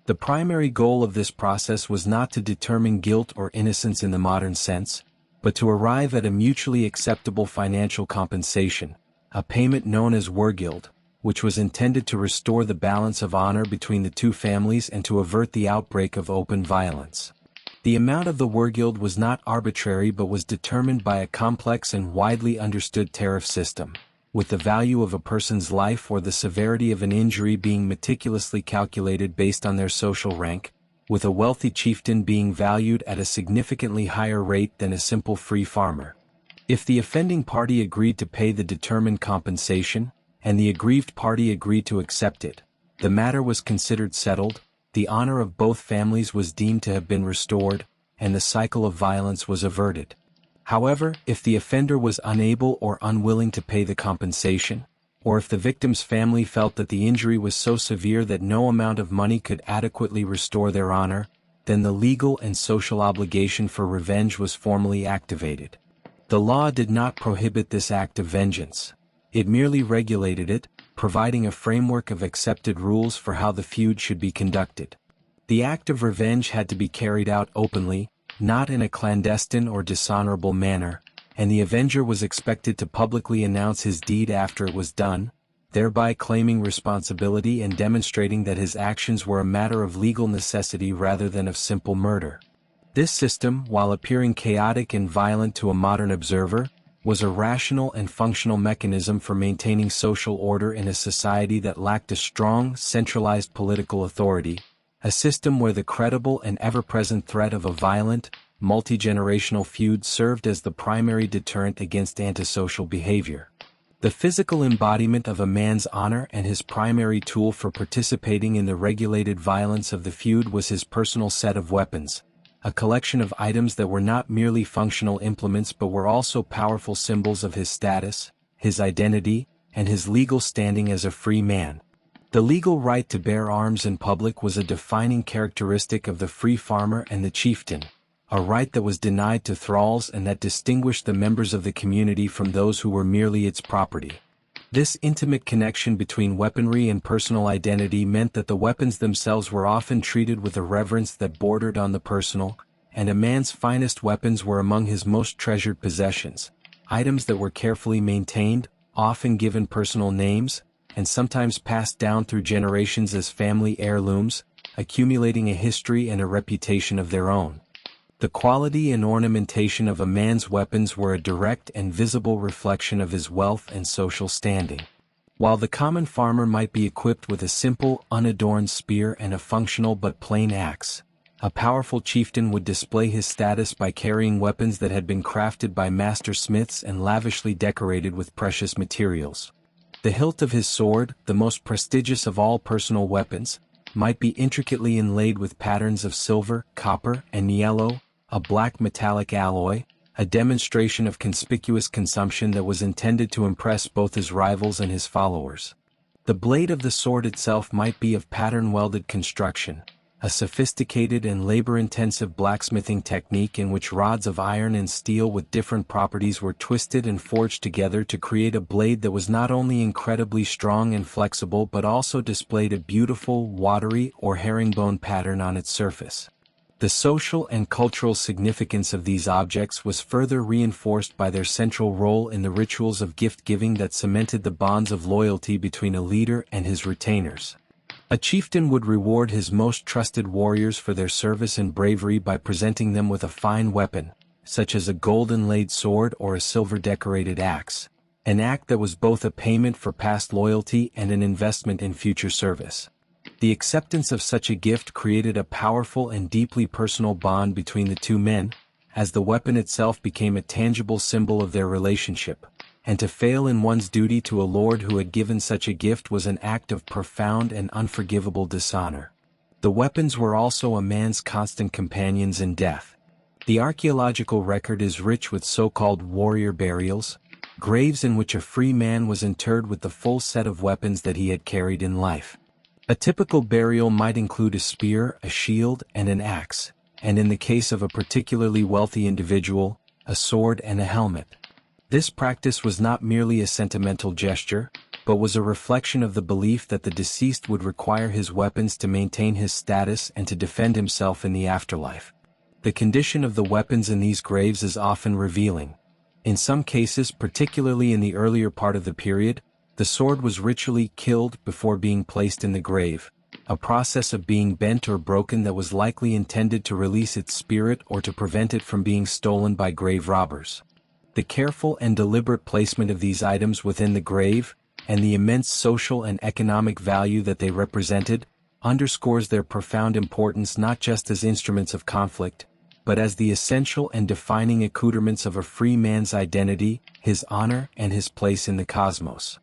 The primary goal of this process was not to determine guilt or innocence in the modern sense, but to arrive at a mutually acceptable financial compensation, a payment known as wergild, which was intended to restore the balance of honor between the two families and to avert the outbreak of open violence. The amount of the wergild was not arbitrary but was determined by a complex and widely understood tariff system, with the value of a person's life or the severity of an injury being meticulously calculated based on their social rank, with a wealthy chieftain being valued at a significantly higher rate than a simple free farmer. If the offending party agreed to pay the determined compensation, and the aggrieved party agreed to accept it, the matter was considered settled, the honor of both families was deemed to have been restored, and the cycle of violence was averted. However, if the offender was unable or unwilling to pay the compensation, or if the victim's family felt that the injury was so severe that no amount of money could adequately restore their honor, then the legal and social obligation for revenge was formally activated. The law did not prohibit this act of vengeance. It merely regulated it, providing a framework of accepted rules for how the feud should be conducted. The act of revenge had to be carried out openly, not in a clandestine or dishonorable manner, and the avenger was expected to publicly announce his deed after it was done, thereby claiming responsibility and demonstrating that his actions were a matter of legal necessity rather than of simple murder. This system, while appearing chaotic and violent to a modern observer, was a rational and functional mechanism for maintaining social order in a society that lacked a strong, centralized political authority, a system where the credible and ever-present threat of a violent, multi-generational feud served as the primary deterrent against antisocial behavior. The physical embodiment of a man's honor and his primary tool for participating in the regulated violence of the feud was his personal set of weapons, a collection of items that were not merely functional implements but were also powerful symbols of his status, his identity, and his legal standing as a free man. The legal right to bear arms in public was a defining characteristic of the free farmer and the chieftain, a right that was denied to thralls and that distinguished the members of the community from those who were merely its property. This intimate connection between weaponry and personal identity meant that the weapons themselves were often treated with a reverence that bordered on the personal, and a man's finest weapons were among his most treasured possessions, items that were carefully maintained, often given personal names, and sometimes passed down through generations as family heirlooms, accumulating a history and a reputation of their own. The quality and ornamentation of a man's weapons were a direct and visible reflection of his wealth and social standing. While the common farmer might be equipped with a simple, unadorned spear and a functional but plain axe, a powerful chieftain would display his status by carrying weapons that had been crafted by master smiths and lavishly decorated with precious materials. The hilt of his sword, the most prestigious of all personal weapons, might be intricately inlaid with patterns of silver, copper, and niello, a black metallic alloy, a demonstration of conspicuous consumption that was intended to impress both his rivals and his followers. The blade of the sword itself might be of pattern-welded construction, a sophisticated and labor-intensive blacksmithing technique in which rods of iron and steel with different properties were twisted and forged together to create a blade that was not only incredibly strong and flexible but also displayed a beautiful, watery or herringbone pattern on its surface. The social and cultural significance of these objects was further reinforced by their central role in the rituals of gift-giving that cemented the bonds of loyalty between a leader and his retainers. A chieftain would reward his most trusted warriors for their service and bravery by presenting them with a fine weapon, such as a gold-inlaid sword or a silver-decorated axe, an act that was both a payment for past loyalty and an investment in future service. The acceptance of such a gift created a powerful and deeply personal bond between the two men, as the weapon itself became a tangible symbol of their relationship, and to fail in one's duty to a lord who had given such a gift was an act of profound and unforgivable dishonor. The weapons were also a man's constant companions in death. The archaeological record is rich with so-called warrior burials, graves in which a free man was interred with the full set of weapons that he had carried in life. A typical burial might include a spear, a shield, and an axe, and in the case of a particularly wealthy individual, a sword and a helmet. This practice was not merely a sentimental gesture, but was a reflection of the belief that the deceased would require his weapons to maintain his status and to defend himself in the afterlife. The condition of the weapons in these graves is often revealing. In some cases, particularly in the earlier part of the period, the sword was ritually killed before being placed in the grave, a process of being bent or broken that was likely intended to release its spirit or to prevent it from being stolen by grave robbers. The careful and deliberate placement of these items within the grave, and the immense social and economic value that they represented, underscores their profound importance not just as instruments of conflict, but as the essential and defining accoutrements of a free man's identity, his honor, and his place in the cosmos.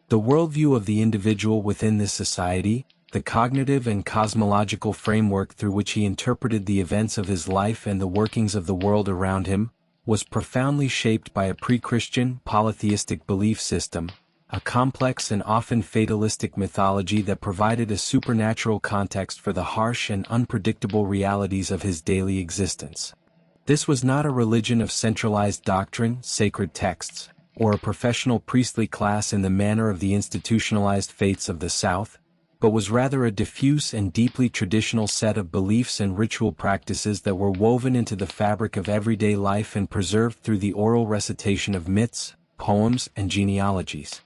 The worldview of the individual within this society, the cognitive and cosmological framework through which he interpreted the events of his life and the workings of the world around him, was profoundly shaped by a pre-Christian, polytheistic belief system, a complex and often fatalistic mythology that provided a supernatural context for the harsh and unpredictable realities of his daily existence. This was not a religion of centralized doctrine, sacred texts, or a professional priestly class in the manner of the institutionalized faiths of the South, but was rather a diffuse and deeply traditional set of beliefs and ritual practices that were woven into the fabric of everyday life and preserved through the oral recitation of myths, poems, and genealogies.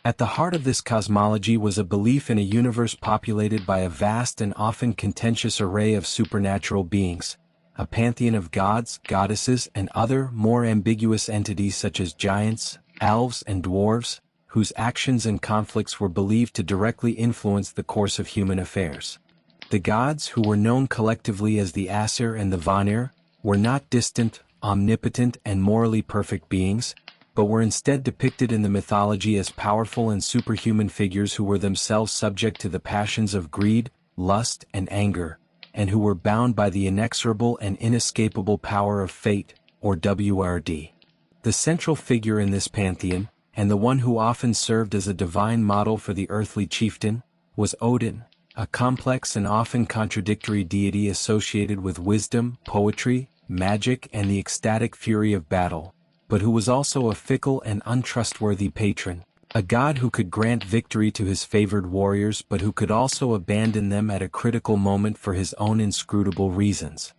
At the heart of this cosmology was a belief in a universe populated by a vast and often contentious array of supernatural beings, a pantheon of gods, goddesses, and other, more ambiguous entities such as giants, elves, and dwarves, whose actions and conflicts were believed to directly influence the course of human affairs. The gods, who were known collectively as the Aesir and the Vanir, were not distant, omnipotent, and morally perfect beings, but were instead depicted in the mythology as powerful and superhuman figures who were themselves subject to the passions of greed, lust, and anger, and who were bound by the inexorable and inescapable power of fate, or WRD. The central figure in this pantheon, and the one who often served as a divine model for the earthly chieftain, was Odin, a complex and often contradictory deity associated with wisdom, poetry, magic, and the ecstatic fury of battle, but who was also a fickle and untrustworthy patron, a god who could grant victory to his favored warriors but who could also abandon them at a critical moment for his own inscrutable reasons.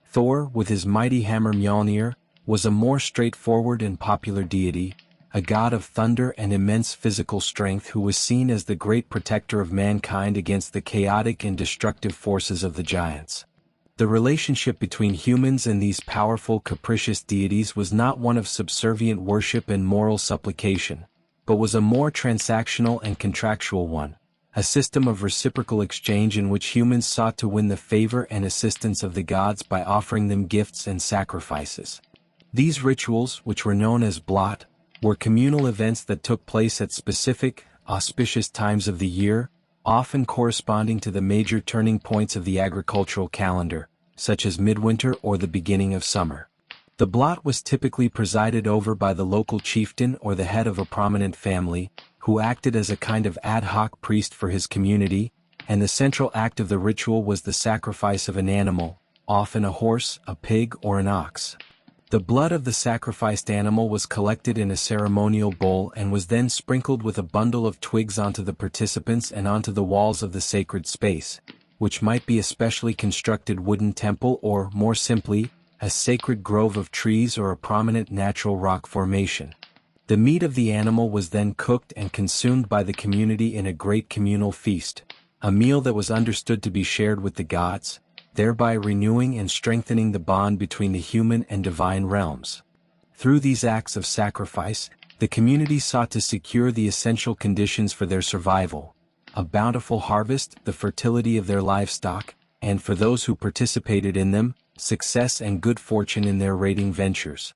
Thor, with his mighty hammer Mjolnir, was a more straightforward and popular deity, a god of thunder and immense physical strength who was seen as the great protector of mankind against the chaotic and destructive forces of the giants. The relationship between humans and these powerful, capricious deities was not one of subservient worship and moral supplication, but was a more transactional and contractual one, a system of reciprocal exchange in which humans sought to win the favor and assistance of the gods by offering them gifts and sacrifices. These rituals, which were known as blot, were communal events that took place at specific, auspicious times of the year, often corresponding to the major turning points of the agricultural calendar, such as midwinter or the beginning of summer. The blot was typically presided over by the local chieftain or the head of a prominent family, who acted as a kind of ad hoc priest for his community, and the central act of the ritual was the sacrifice of an animal, often a horse, a pig, or an ox. The blood of the sacrificed animal was collected in a ceremonial bowl and was then sprinkled with a bundle of twigs onto the participants and onto the walls of the sacred space, which might be a specially constructed wooden temple or, more simply, a sacred grove of trees or a prominent natural rock formation. The meat of the animal was then cooked and consumed by the community in a great communal feast, a meal that was understood to be shared with the gods, thereby renewing and strengthening the bond between the human and divine realms. Through these acts of sacrifice, the community sought to secure the essential conditions for their survival: a bountiful harvest, the fertility of their livestock, and for those who participated in them, success and good fortune in their raiding ventures.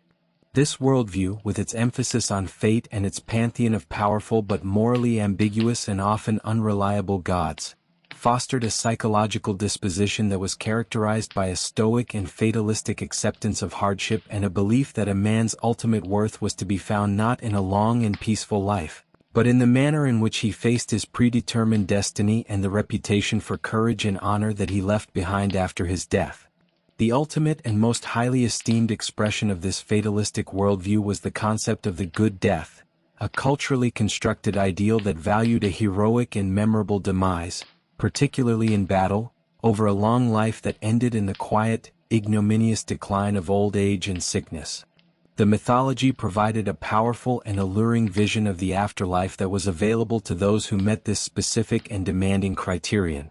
This worldview, with its emphasis on fate and its pantheon of powerful but morally ambiguous and often unreliable gods, fostered a psychological disposition that was characterized by a stoic and fatalistic acceptance of hardship and a belief that a man's ultimate worth was to be found not in a long and peaceful life, but in the manner in which he faced his predetermined destiny and the reputation for courage and honor that he left behind after his death. The ultimate and most highly esteemed expression of this fatalistic worldview was the concept of the good death, a culturally constructed ideal that valued a heroic and memorable demise, particularly in battle, over a long life that ended in the quiet, ignominious decline of old age and sickness. The mythology provided a powerful and alluring vision of the afterlife that was available to those who met this specific and demanding criterion.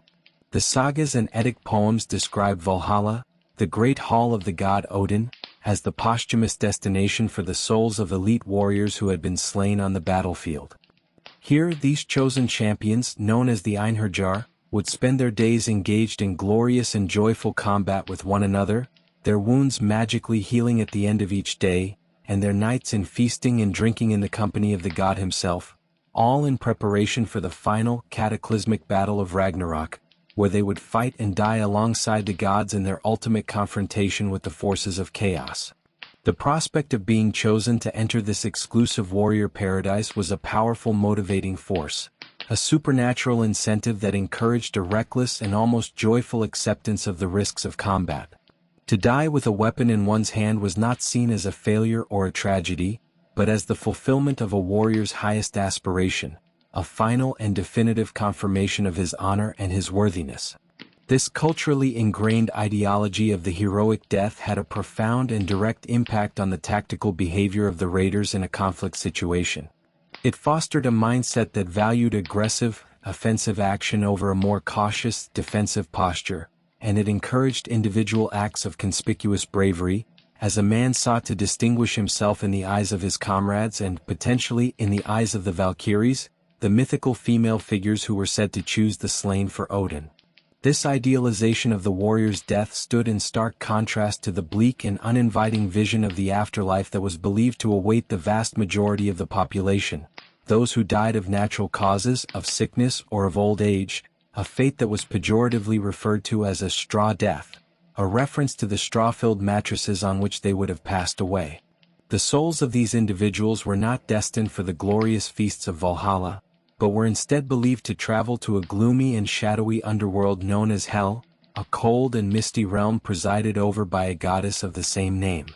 The sagas and Eddic poems describe Valhalla, the great hall of the god Odin, as the posthumous destination for the souls of elite warriors who had been slain on the battlefield. Here, these chosen champions, known as the Einherjar, would spend their days engaged in glorious and joyful combat with one another, their wounds magically healing at the end of each day, and their nights in feasting and drinking in the company of the god himself, all in preparation for the final, cataclysmic battle of Ragnarok, where they would fight and die alongside the gods in their ultimate confrontation with the forces of chaos. The prospect of being chosen to enter this exclusive warrior paradise was a powerful motivating force, a supernatural incentive that encouraged a reckless and almost joyful acceptance of the risks of combat. To die with a weapon in one's hand was not seen as a failure or a tragedy, but as the fulfillment of a warrior's highest aspiration, a final and definitive confirmation of his honor and his worthiness. This culturally ingrained ideology of the heroic death had a profound and direct impact on the tactical behavior of the raiders in a conflict situation. It fostered a mindset that valued aggressive, offensive action over a more cautious, defensive posture, and it encouraged individual acts of conspicuous bravery, as a man sought to distinguish himself in the eyes of his comrades and, potentially, in the eyes of the Valkyries, the mythical female figures who were said to choose the slain for Odin. This idealization of the warrior's death stood in stark contrast to the bleak and uninviting vision of the afterlife that was believed to await the vast majority of the population, those who died of natural causes, of sickness, or of old age, a fate that was pejoratively referred to as a straw death, a reference to the straw-filled mattresses on which they would have passed away. The souls of these individuals were not destined for the glorious feasts of Valhalla, but were instead believed to travel to a gloomy and shadowy underworld known as Hell, a cold and misty realm presided over by a goddess of the same name.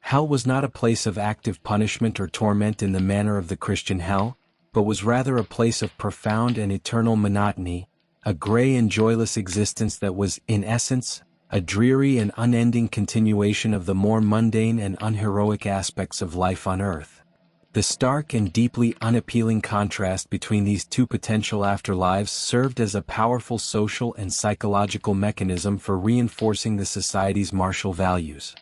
Hell was not a place of active punishment or torment in the manner of the Christian hell, but was rather a place of profound and eternal monotony, a gray and joyless existence that was, in essence, a dreary and unending continuation of the more mundane and unheroic aspects of life on earth. The stark and deeply unappealing contrast between these two potential afterlives served as a powerful social and psychological mechanism for reinforcing the society's martial values.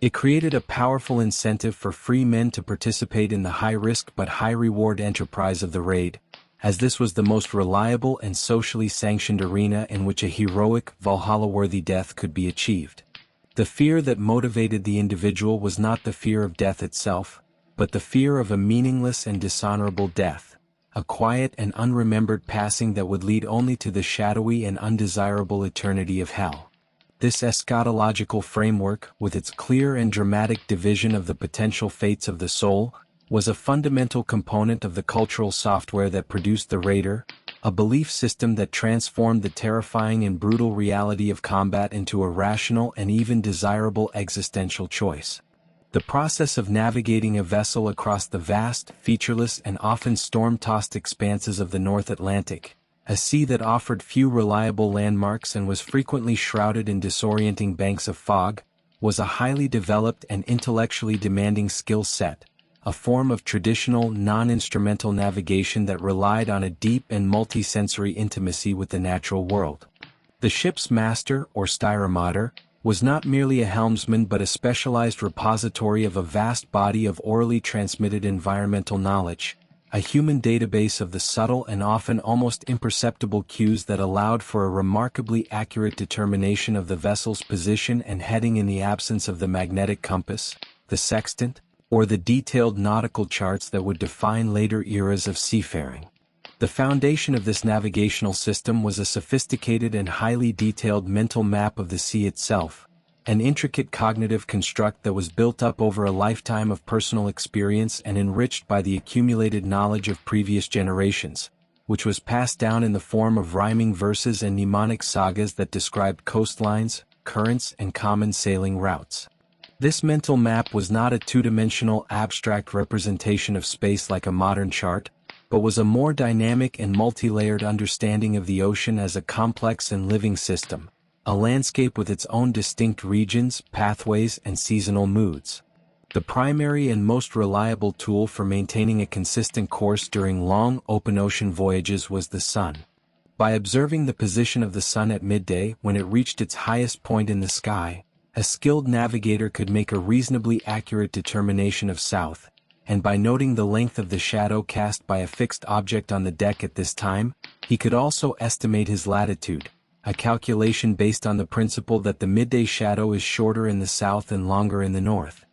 It created a powerful incentive for free men to participate in the high-risk but high-reward enterprise of the raid, as this was the most reliable and socially sanctioned arena in which a heroic, Valhalla-worthy death could be achieved. The fear that motivated the individual was not the fear of death itself, but the fear of a meaningless and dishonorable death, a quiet and unremembered passing that would lead only to the shadowy and undesirable eternity of hell. This eschatological framework, with its clear and dramatic division of the potential fates of the soul, was a fundamental component of the cultural software that produced the Raider, a belief system that transformed the terrifying and brutal reality of combat into a rational and even desirable existential choice. The process of navigating a vessel across the vast, featureless and often storm-tossed expanses of the North Atlantic, a sea that offered few reliable landmarks and was frequently shrouded in disorienting banks of fog, was a highly developed and intellectually demanding skill set, a form of traditional non-instrumental navigation that relied on a deep and multi-sensory intimacy with the natural world. The ship's master, or styramater, was not merely a helmsman but a specialized repository of a vast body of orally transmitted environmental knowledge, a human database of the subtle and often almost imperceptible cues that allowed for a remarkably accurate determination of the vessel's position and heading in the absence of the magnetic compass, the sextant, or the detailed nautical charts that would define later eras of seafaring. The foundation of this navigational system was a sophisticated and highly detailed mental map of the sea itself, an intricate cognitive construct that was built up over a lifetime of personal experience and enriched by the accumulated knowledge of previous generations, which was passed down in the form of rhyming verses and mnemonic sagas that described coastlines, currents, and common sailing routes. This mental map was not a two-dimensional abstract representation of space like a modern chart, but was a more dynamic and multi-layered understanding of the ocean as a complex and living system, a landscape with its own distinct regions, pathways, and seasonal moods. The primary and most reliable tool for maintaining a consistent course during long open ocean voyages was the sun. By observing the position of the sun at midday when it reached its highest point in the sky, a skilled navigator could make a reasonably accurate determination of south, and by noting the length of the shadow cast by a fixed object on the deck at this time, he could also estimate his latitude, a calculation based on the principle that the midday shadow is shorter in the south and longer in the north.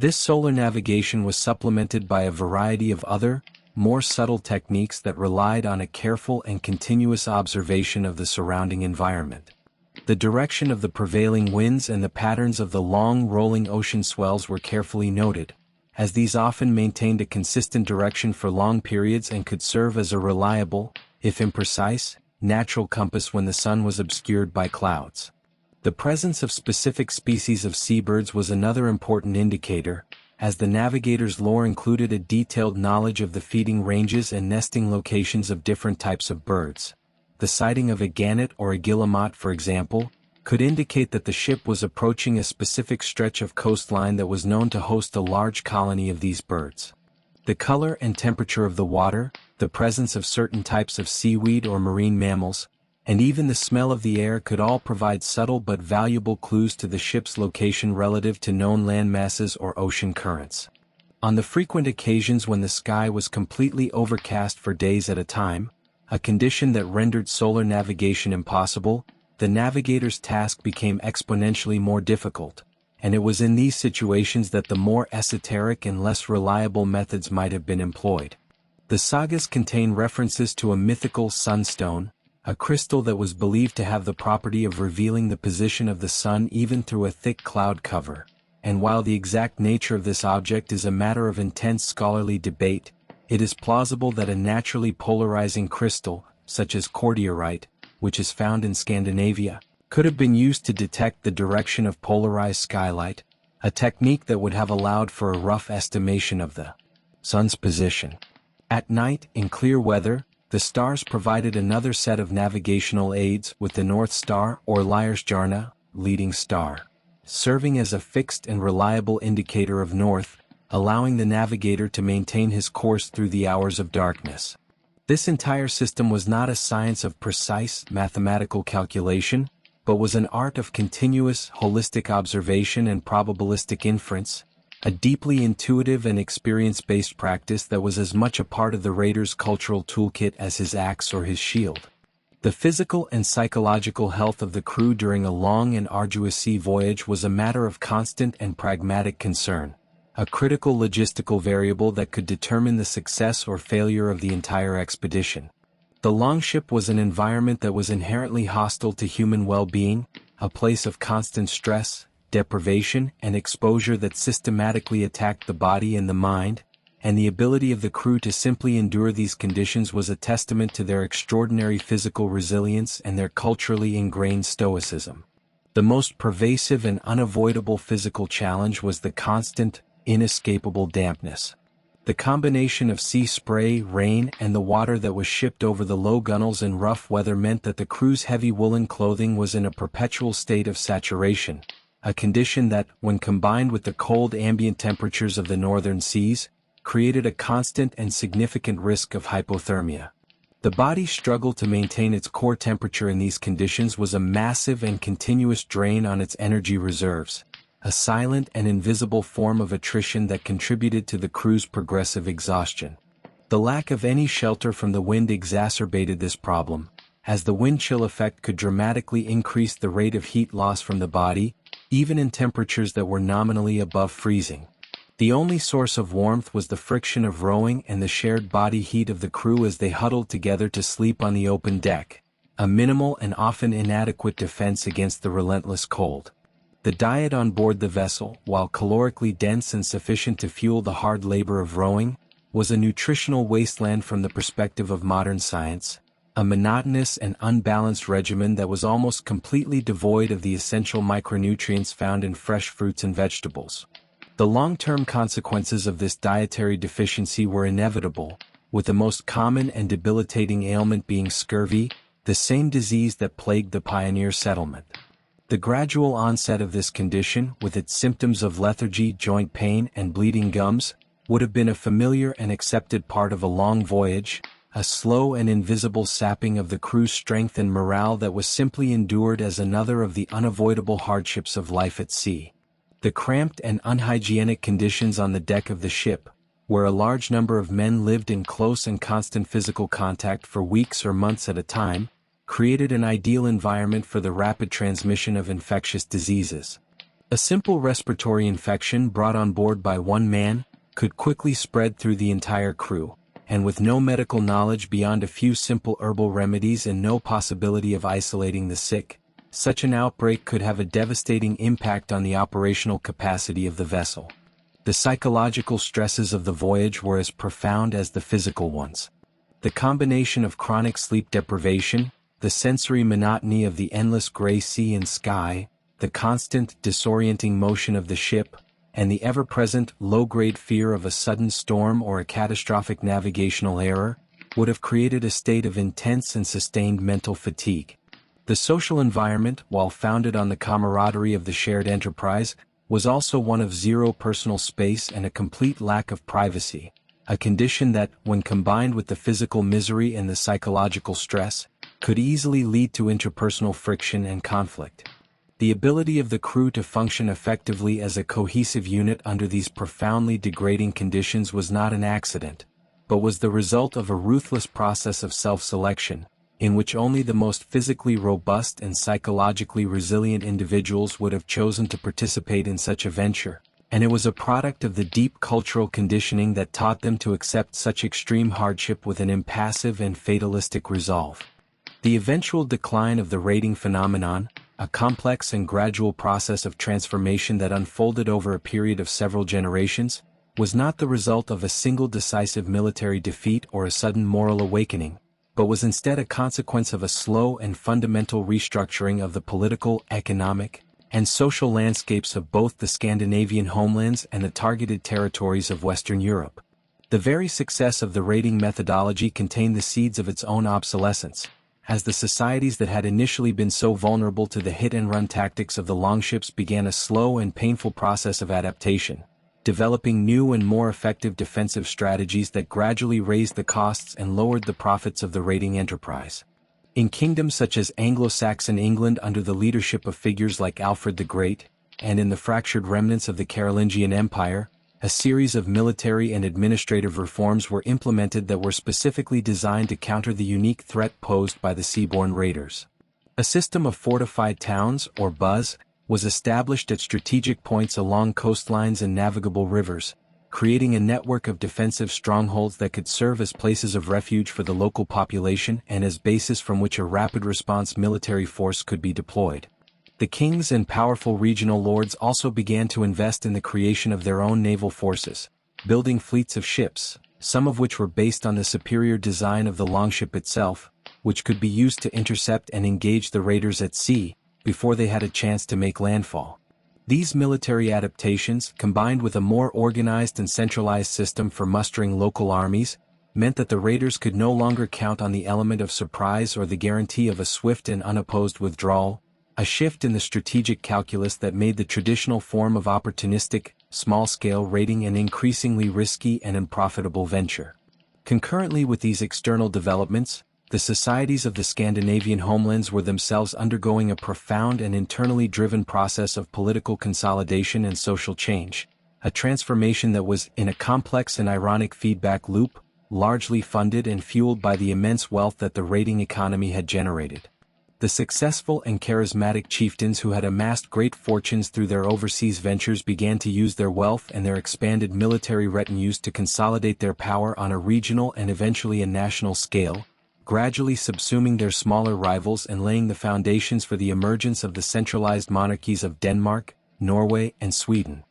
This solar navigation was supplemented by a variety of other, more subtle techniques that relied on a careful and continuous observation of the surrounding environment. The direction of the prevailing winds and the patterns of the long rolling ocean swells were carefully noted, as these often maintained a consistent direction for long periods and could serve as a reliable, if imprecise, natural compass when the sun was obscured by clouds. The presence of specific species of seabirds was another important indicator, as the navigator's lore included a detailed knowledge of the feeding ranges and nesting locations of different types of birds. The sighting of a gannet or a guillemot, for example, could indicate that the ship was approaching a specific stretch of coastline that was known to host a large colony of these birds. The color and temperature of the water, the presence of certain types of seaweed or marine mammals, and even the smell of the air could all provide subtle but valuable clues to the ship's location relative to known land masses or ocean currents. On the frequent occasions when the sky was completely overcast for days at a time, a condition that rendered solar navigation impossible, the navigator's task became exponentially more difficult, and it was in these situations that the more esoteric and less reliable methods might have been employed. The sagas contain references to a mythical sunstone, a crystal that was believed to have the property of revealing the position of the sun even through a thick cloud cover, and while the exact nature of this object is a matter of intense scholarly debate, it is plausible that a naturally polarizing crystal, such as cordierite, which is found in Scandinavia, could have been used to detect the direction of polarized skylight, a technique that would have allowed for a rough estimation of the sun's position. At night, in clear weather, the stars provided another set of navigational aids, with the North Star or Lyrsjarna, leading star, serving as a fixed and reliable indicator of north, allowing the navigator to maintain his course through the hours of darkness. This entire system was not a science of precise mathematical calculation, but was an art of continuous holistic observation and probabilistic inference, a deeply intuitive and experience-based practice that was as much a part of the raider's cultural toolkit as his axe or his shield. The physical and psychological health of the crew during a long and arduous sea voyage was a matter of constant and pragmatic concern, a critical logistical variable that could determine the success or failure of the entire expedition. The longship was an environment that was inherently hostile to human well-being, a place of constant stress, deprivation, and exposure that systematically attacked the body and the mind, and the ability of the crew to simply endure these conditions was a testament to their extraordinary physical resilience and their culturally ingrained stoicism. The most pervasive and unavoidable physical challenge was the constant, inescapable dampness. The combination of sea spray, rain, and the water that was shipped over the low gunnels in rough weather meant that the crew's heavy woolen clothing was in a perpetual state of saturation, a condition that, when combined with the cold ambient temperatures of the northern seas, created a constant and significant risk of hypothermia. The body's struggle to maintain its core temperature in these conditions was a massive and continuous drain on its energy reserves, a silent and invisible form of attrition that contributed to the crew's progressive exhaustion. The lack of any shelter from the wind exacerbated this problem, as the wind chill effect could dramatically increase the rate of heat loss from the body, even in temperatures that were nominally above freezing. The only source of warmth was the friction of rowing and the shared body heat of the crew as they huddled together to sleep on the open deck, a minimal and often inadequate defense against the relentless cold. The diet on board the vessel, while calorically dense and sufficient to fuel the hard labor of rowing, was a nutritional wasteland from the perspective of modern science, a monotonous and unbalanced regimen that was almost completely devoid of the essential micronutrients found in fresh fruits and vegetables. The long-term consequences of this dietary deficiency were inevitable, with the most common and debilitating ailment being scurvy, the same disease that plagued the pioneer settlement. The gradual onset of this condition, with its symptoms of lethargy, joint pain, and bleeding gums, would have been a familiar and accepted part of a long voyage, a slow and invisible sapping of the crew's strength and morale that was simply endured as another of the unavoidable hardships of life at sea. The cramped and unhygienic conditions on the deck of the ship, where a large number of men lived in close and constant physical contact for weeks or months at a time, created an ideal environment for the rapid transmission of infectious diseases. A simple respiratory infection brought on board by one man could quickly spread through the entire crew, and with no medical knowledge beyond a few simple herbal remedies and no possibility of isolating the sick, Such an outbreak could have a devastating impact on the operational capacity of the vessel. The psychological stresses of the voyage were as profound as the physical ones. The combination of chronic sleep deprivation, the sensory monotony of the endless gray sea and sky, the constant disorienting motion of the ship, and the ever-present low-grade fear of a sudden storm or a catastrophic navigational error, would have created a state of intense and sustained mental fatigue. The social environment, while founded on the camaraderie of the shared enterprise, was also one of zero personal space and a complete lack of privacy, a condition that, when combined with the physical misery and the psychological stress, could easily lead to interpersonal friction and conflict. The ability of the crew to function effectively as a cohesive unit under these profoundly degrading conditions was not an accident, but was the result of a ruthless process of self-selection, in which only the most physically robust and psychologically resilient individuals would have chosen to participate in such a venture, and it was a product of the deep cultural conditioning that taught them to accept such extreme hardship with an impassive and fatalistic resolve. The eventual decline of the raiding phenomenon, a complex and gradual process of transformation that unfolded over a period of several generations, was not the result of a single decisive military defeat or a sudden moral awakening, but was instead a consequence of a slow and fundamental restructuring of the political, economic, and social landscapes of both the Scandinavian homelands and the targeted territories of Western Europe. The very success of the raiding methodology contained the seeds of its own obsolescence, as the societies that had initially been so vulnerable to the hit-and-run tactics of the longships began a slow and painful process of adaptation, developing new and more effective defensive strategies that gradually raised the costs and lowered the profits of the raiding enterprise. In kingdoms such as Anglo-Saxon England under the leadership of figures like Alfred the Great, and in the fractured remnants of the Carolingian Empire, a series of military and administrative reforms were implemented that were specifically designed to counter the unique threat posed by the seaborne raiders. A system of fortified towns, or buzz, was established at strategic points along coastlines and navigable rivers, creating a network of defensive strongholds that could serve as places of refuge for the local population and as bases from which a rapid response military force could be deployed. The kings and powerful regional lords also began to invest in the creation of their own naval forces, building fleets of ships, some of which were based on the superior design of the longship itself, which could be used to intercept and engage the raiders at sea, before they had a chance to make landfall. These military adaptations, combined with a more organized and centralized system for mustering local armies, meant that the raiders could no longer count on the element of surprise or the guarantee of a swift and unopposed withdrawal, a shift in the strategic calculus that made the traditional form of opportunistic, small-scale raiding an increasingly risky and unprofitable venture. Concurrently with these external developments, the societies of the Scandinavian homelands were themselves undergoing a profound and internally driven process of political consolidation and social change, a transformation that was, in a complex and ironic feedback loop, largely funded and fueled by the immense wealth that the raiding economy had generated. The successful and charismatic chieftains who had amassed great fortunes through their overseas ventures began to use their wealth and their expanded military retinues to consolidate their power on a regional and eventually a national scale, gradually subsuming their smaller rivals and laying the foundations for the emergence of the centralized monarchies of Denmark, Norway, and Sweden.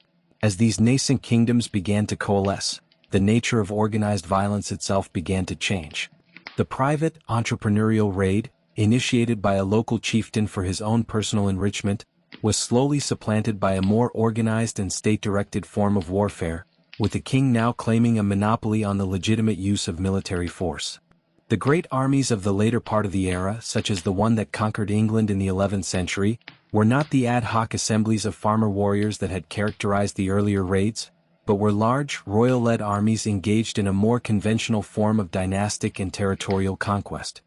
As these nascent kingdoms began to coalesce, the nature of organized violence itself began to change. The private, entrepreneurial raid, initiated by a local chieftain for his own personal enrichment, was slowly supplanted by a more organized and state-directed form of warfare, with the king now claiming a monopoly on the legitimate use of military force. The great armies of the later part of the era, such as the one that conquered England in the 11th century, were not the ad hoc assemblies of farmer warriors that had characterized the earlier raids, but were large, royal-led armies engaged in a more conventional form of dynastic and territorial conquest.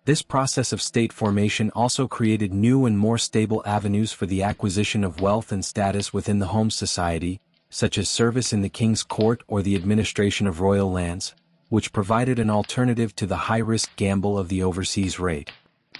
This process of state formation also created new and more stable avenues for the acquisition of wealth and status within the home society, such as service in the king's court or the administration of royal lands, which provided an alternative to the high-risk gamble of the overseas raid.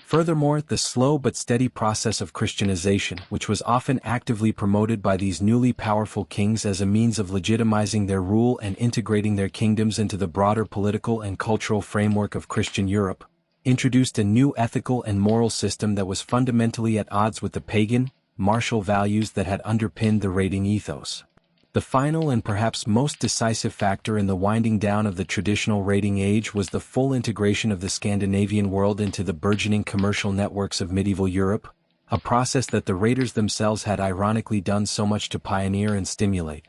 Furthermore, the slow but steady process of Christianization, which was often actively promoted by these newly powerful kings as a means of legitimizing their rule and integrating their kingdoms into the broader political and cultural framework of Christian Europe, introduced a new ethical and moral system that was fundamentally at odds with the pagan, martial values that had underpinned the raiding ethos. The final and perhaps most decisive factor in the winding down of the traditional raiding age was the full integration of the Scandinavian world into the burgeoning commercial networks of medieval Europe, a process that the raiders themselves had ironically done so much to pioneer and stimulate.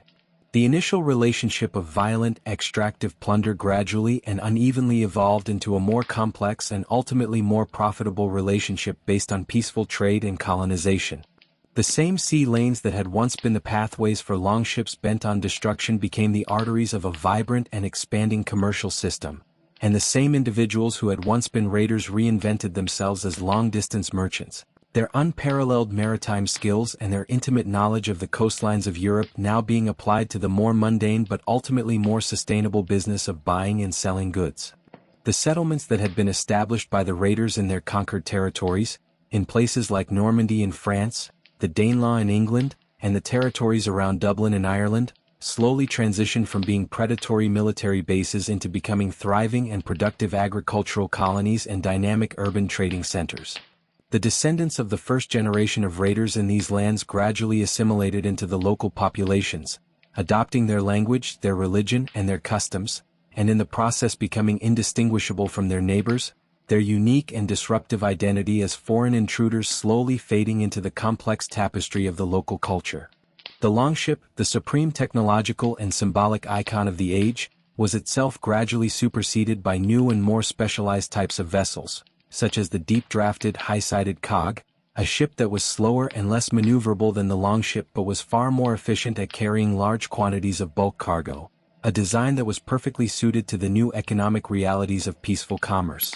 The initial relationship of violent, extractive plunder gradually and unevenly evolved into a more complex and ultimately more profitable relationship based on peaceful trade and colonization. The same sea lanes that had once been the pathways for longships bent on destruction became the arteries of a vibrant and expanding commercial system, and the same individuals who had once been raiders reinvented themselves as long-distance merchants, their unparalleled maritime skills and their intimate knowledge of the coastlines of Europe now being applied to the more mundane but ultimately more sustainable business of buying and selling goods. The settlements that had been established by the raiders in their conquered territories, in places like Normandy in France, the Danelaw in England, and the territories around Dublin in Ireland, slowly transitioned from being predatory military bases into becoming thriving and productive agricultural colonies and dynamic urban trading centers. The descendants of the first generation of raiders in these lands gradually assimilated into the local populations, adopting their language, their religion, and their customs, and in the process becoming indistinguishable from their neighbors, their unique and disruptive identity as foreign intruders slowly fading into the complex tapestry of the local culture. The longship, the supreme technological and symbolic icon of the age, was itself gradually superseded by new and more specialized types of vessels, such as the deep-drafted high-sided cog, a ship that was slower and less maneuverable than the longship but was far more efficient at carrying large quantities of bulk cargo, a design that was perfectly suited to the new economic realities of peaceful commerce.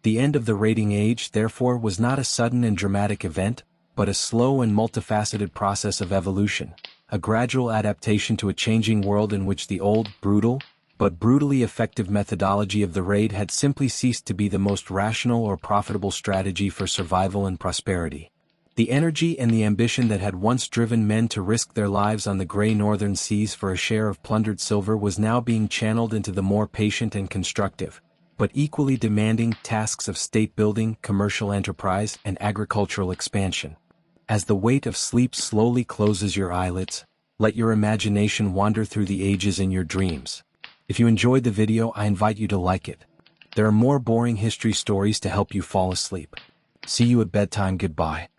The end of the raiding age, therefore, was not a sudden and dramatic event, but a slow and multifaceted process of evolution, a gradual adaptation to a changing world in which the old, brutal, but brutally effective methodology of the raid had simply ceased to be the most rational or profitable strategy for survival and prosperity. The energy and the ambition that had once driven men to risk their lives on the gray northern seas for a share of plundered silver was now being channeled into the more patient and constructive, but equally demanding tasks of state-building, commercial enterprise, and agricultural expansion. As the weight of sleep slowly closes your eyelids, let your imagination wander through the ages in your dreams. If you enjoyed the video, I invite you to like it. There are more boring history stories to help you fall asleep. See you at bedtime. Goodbye.